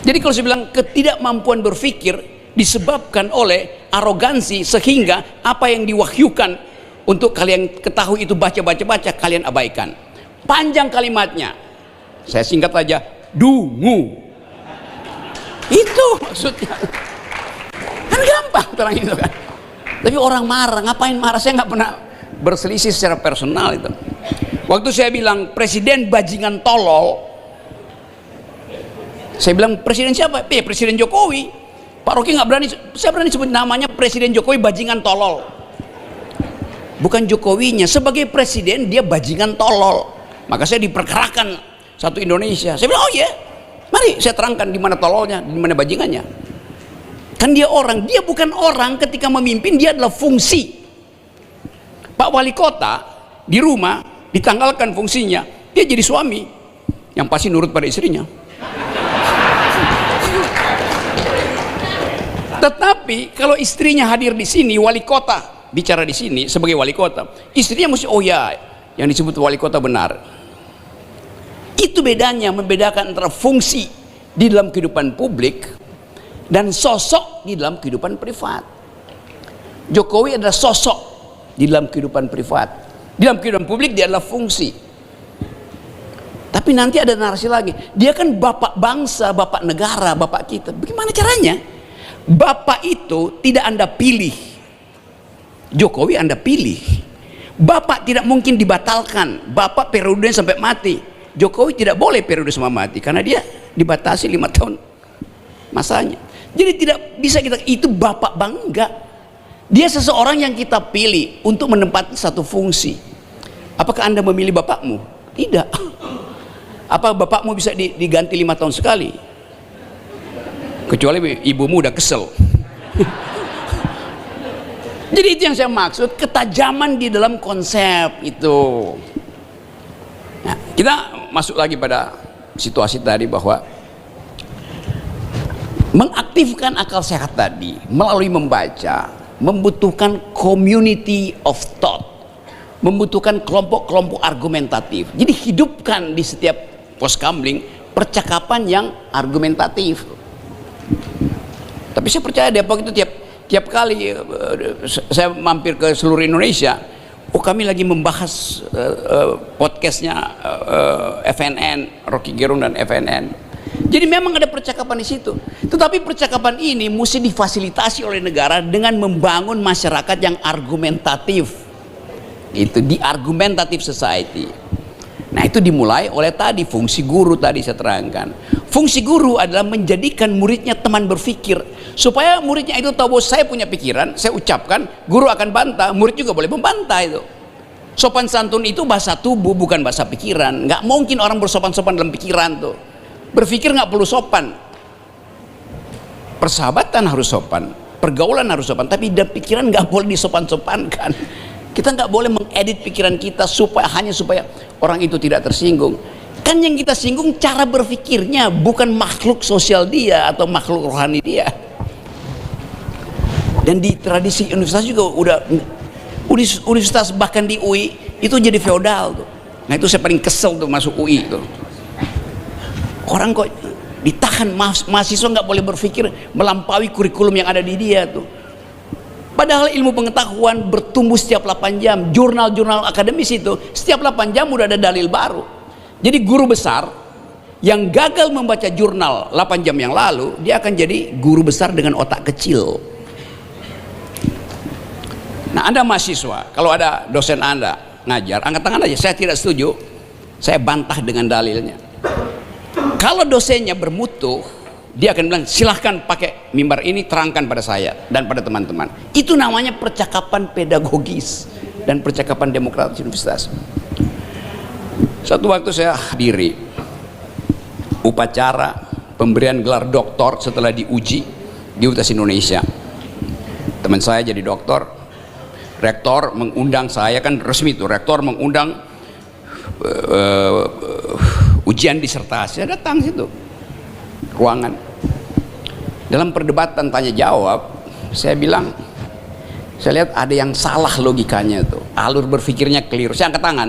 Jadi kalau saya bilang ketidakmampuan berpikir disebabkan oleh arogansi, sehingga apa yang diwahyukan untuk kalian ketahui itu baca, kalian abaikan. Panjang kalimatnya, saya singkat aja, dungu. Itu maksudnya. Kan gampang terang itu kan. Tapi orang marah, ngapain marah? Saya nggak pernah berselisih secara personal itu. Waktu saya bilang presiden bajingan tolol, saya bilang presiden siapa? Presiden Jokowi. Pak Rocky nggak berani, saya berani sebut namanya Presiden Jokowi bajingan tolol. Bukan Jokowinya, sebagai presiden dia bajingan tolol. Maka saya diperkerakan satu Indonesia. Saya bilang, oh iya, mari saya terangkan di mana tololnya, di mana bajingannya. Kan dia orang, dia bukan orang ketika memimpin, dia adalah fungsi. Pak wali kota di rumah ditanggalkan fungsinya, dia jadi suami yang pasti nurut pada istrinya. Tetapi kalau istrinya hadir di sini, wali kota bicara di sini sebagai wali kota, istrinya mesti, oh ya, yang disebut wali kota benar. Itu bedanya, membedakan antara fungsi di dalam kehidupan publik dan sosok di dalam kehidupan privat. Jokowi adalah sosok di dalam kehidupan privat, di dalam kehidupan publik dia adalah fungsi. Tapi nanti ada narasi lagi, dia kan bapak bangsa, bapak negara, bapak kita. Bagaimana caranya? Bapak itu tidak Anda pilih, Jokowi Anda pilih. Bapak tidak mungkin dibatalkan, bapak periodenya sampai mati. Jokowi tidak boleh periode sampai mati karena dia dibatasi 5 tahun masanya. Jadi tidak bisa kita, itu bapak bangga. Dia seseorang yang kita pilih untuk menempati satu fungsi. Apakah Anda memilih bapakmu? Tidak. Apa bapakmu bisa diganti 5 tahun sekali? Kecuali ibumu udah kesel. Jadi itu yang saya maksud, ketajaman di dalam konsep itu. Nah, kita masuk lagi pada situasi tadi bahwa mengaktifkan akal sehat tadi melalui membaca membutuhkan community of thought, membutuhkan kelompok-kelompok argumentatif. Jadi hidupkan di setiap poskamling percakapan yang argumentatif. Tapi saya percaya Depok itu tiap kali saya mampir ke seluruh Indonesia, oh kami lagi membahas podcastnya FNN, Rocky Gerung dan FNN. Jadi memang ada percakapan di situ. Tetapi percakapan ini mesti difasilitasi oleh negara dengan membangun masyarakat yang argumentatif. Itu di argumentative society. Nah itu dimulai oleh tadi fungsi guru tadi saya terangkan. Fungsi guru adalah menjadikan muridnya teman berpikir, supaya muridnya itu tahu bahwa saya punya pikiran, saya ucapkan, guru akan bantah, murid juga boleh membantah itu. Sopan santun itu bahasa tubuh, bukan bahasa pikiran. Nggak mungkin orang bersopan-sopan dalam pikiran tuh. Berpikir nggak perlu sopan. Persahabatan harus sopan, pergaulan harus sopan, tapi dalam pikiran nggak boleh disopan-sopankan. Kita nggak boleh mengedit pikiran kita hanya supaya orang itu tidak tersinggung. Kan yang kita singgung cara berpikirnya, bukan makhluk sosial dia atau makhluk rohani dia. Dan di tradisi universitas juga udah, universitas bahkan di UI itu jadi feodal tuh. Nah itu saya paling kesel tuh masuk UI tuh. Orang kok ditahan, mahasiswa nggak boleh berpikir melampaui kurikulum yang ada di dia tuh. Padahal ilmu pengetahuan bertumbuh setiap 8 jam. Jurnal-jurnal akademis itu setiap 8 jam udah ada dalil baru. Jadi guru besar yang gagal membaca jurnal 8 jam yang lalu, dia akan jadi guru besar dengan otak kecil. Nah Anda mahasiswa, kalau ada dosen Anda ngajar, angkat tangan aja, saya tidak setuju, saya bantah dengan dalilnya. Kalau dosennya bermutu, dia akan bilang silahkan pakai mimbar ini, terangkan pada saya dan pada teman-teman. Itu namanya percakapan pedagogis dan percakapan demokratis universitas. Satu waktu saya hadiri upacara pemberian gelar doktor setelah diuji di Universitas Indonesia. Teman saya jadi doktor, rektor mengundang saya, kan resmi itu, rektor mengundang ujian disertasi. Saya datang situ ruangan. Dalam perdebatan tanya jawab, saya bilang, saya lihat ada yang salah logikanya itu, alur berpikirnya keliru. Saya angkat tangan,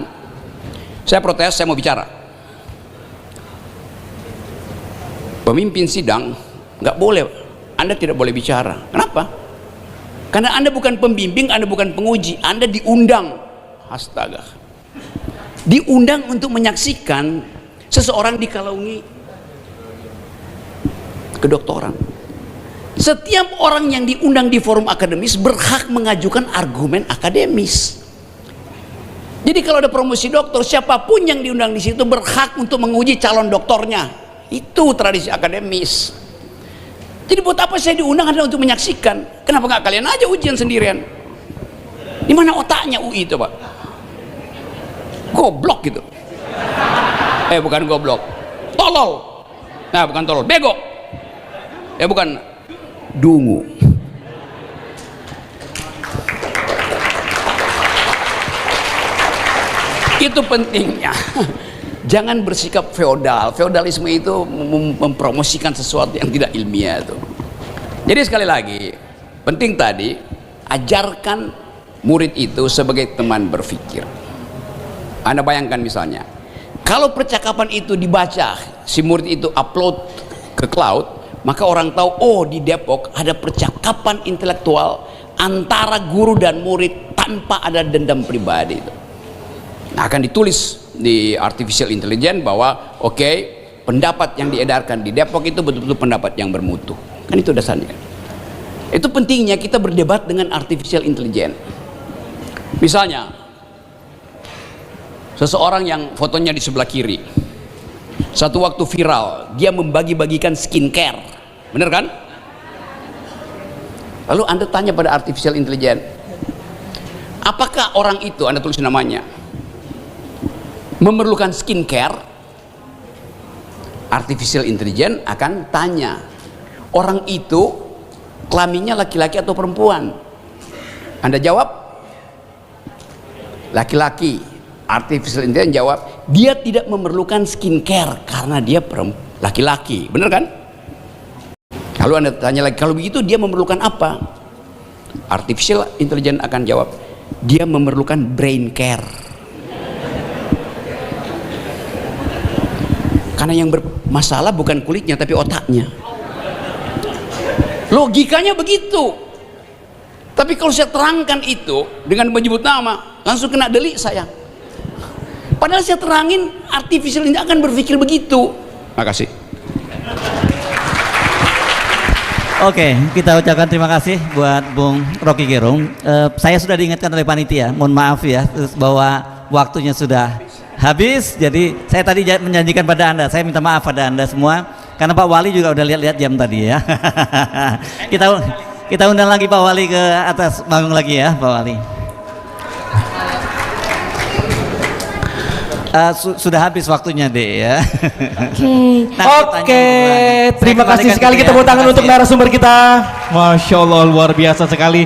saya protes, saya mau bicara. Pemimpin sidang nggak boleh, Anda tidak boleh bicara. Kenapa? Karena Anda bukan pembimbing, Anda bukan penguji, Anda diundang. Astaga, diundang untuk menyaksikan seseorang dikalungi kedoktoran. Setiap orang yang diundang di forum akademis berhak mengajukan argumen akademis. Jadi kalau ada promosi dokter, siapapun yang diundang di situ berhak untuk menguji calon doktornya. Itu tradisi akademis. Jadi buat apa saya diundang adalah untuk menyaksikan. Kenapa nggak kalian aja ujian sendirian? Di mana otaknya UI itu, Pak? Goblok gitu. Bukan goblok. Tolol. Nah, bukan tolol, bego. Bukan dungu. Itu pentingnya. Jangan bersikap feodal. Feodalisme itu mempromosikan sesuatu yang tidak ilmiah itu. Jadi sekali lagi, penting tadi ajarkan murid itu sebagai teman berpikir. Anda bayangkan misalnya, kalau percakapan itu dibaca, si murid itu upload ke cloud, maka orang tahu, oh di Depok ada percakapan intelektual antara guru dan murid tanpa ada dendam pribadi itu. Nah, akan ditulis di artificial intelligence bahwa oke, pendapat yang diedarkan di Depok itu betul-betul pendapat yang bermutu. Kan itu dasarnya. Itu pentingnya kita berdebat dengan artificial intelligence. Misalnya seseorang yang fotonya di sebelah kiri, satu waktu viral, dia membagi-bagikan skincare, bener kan? Lalu Anda tanya pada artificial intelligence, apakah orang itu, Anda tulis namanya, memerlukan skincare? Artificial intelligence akan tanya, orang itu kelaminnya laki-laki atau perempuan? Anda jawab laki-laki. Artificial intelligence jawab, dia tidak memerlukan skincare karena dia laki-laki, bener kan? Lalu Anda tanya lagi, kalau begitu dia memerlukan apa? Artificial intelligence akan jawab, dia memerlukan brain care. Karena yang bermasalah bukan kulitnya tapi otaknya. Logikanya begitu. Tapi kalau saya terangkan itu dengan menyebut nama, langsung kena delik saya. Padahal saya terangin artificial ini akan berpikir begitu. Makasih. Oke, kita ucapkan terima kasih buat Bung Rocky Gerung. Saya sudah diingatkan oleh panitia, mohon maaf ya, bahwa waktunya sudah habis. Jadi saya tadi menjanjikan pada Anda, saya minta maaf pada Anda semua, karena Pak Wali juga udah lihat-lihat jam tadi ya. kita undang lagi Pak Wali ke atas panggung lagi ya, Pak Wali. Sudah habis waktunya deh ya. Oke, terima kasih sekali, kita tepuk tangan untuk narasumber kita. Masya Allah, luar biasa sekali.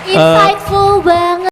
Insightful banget.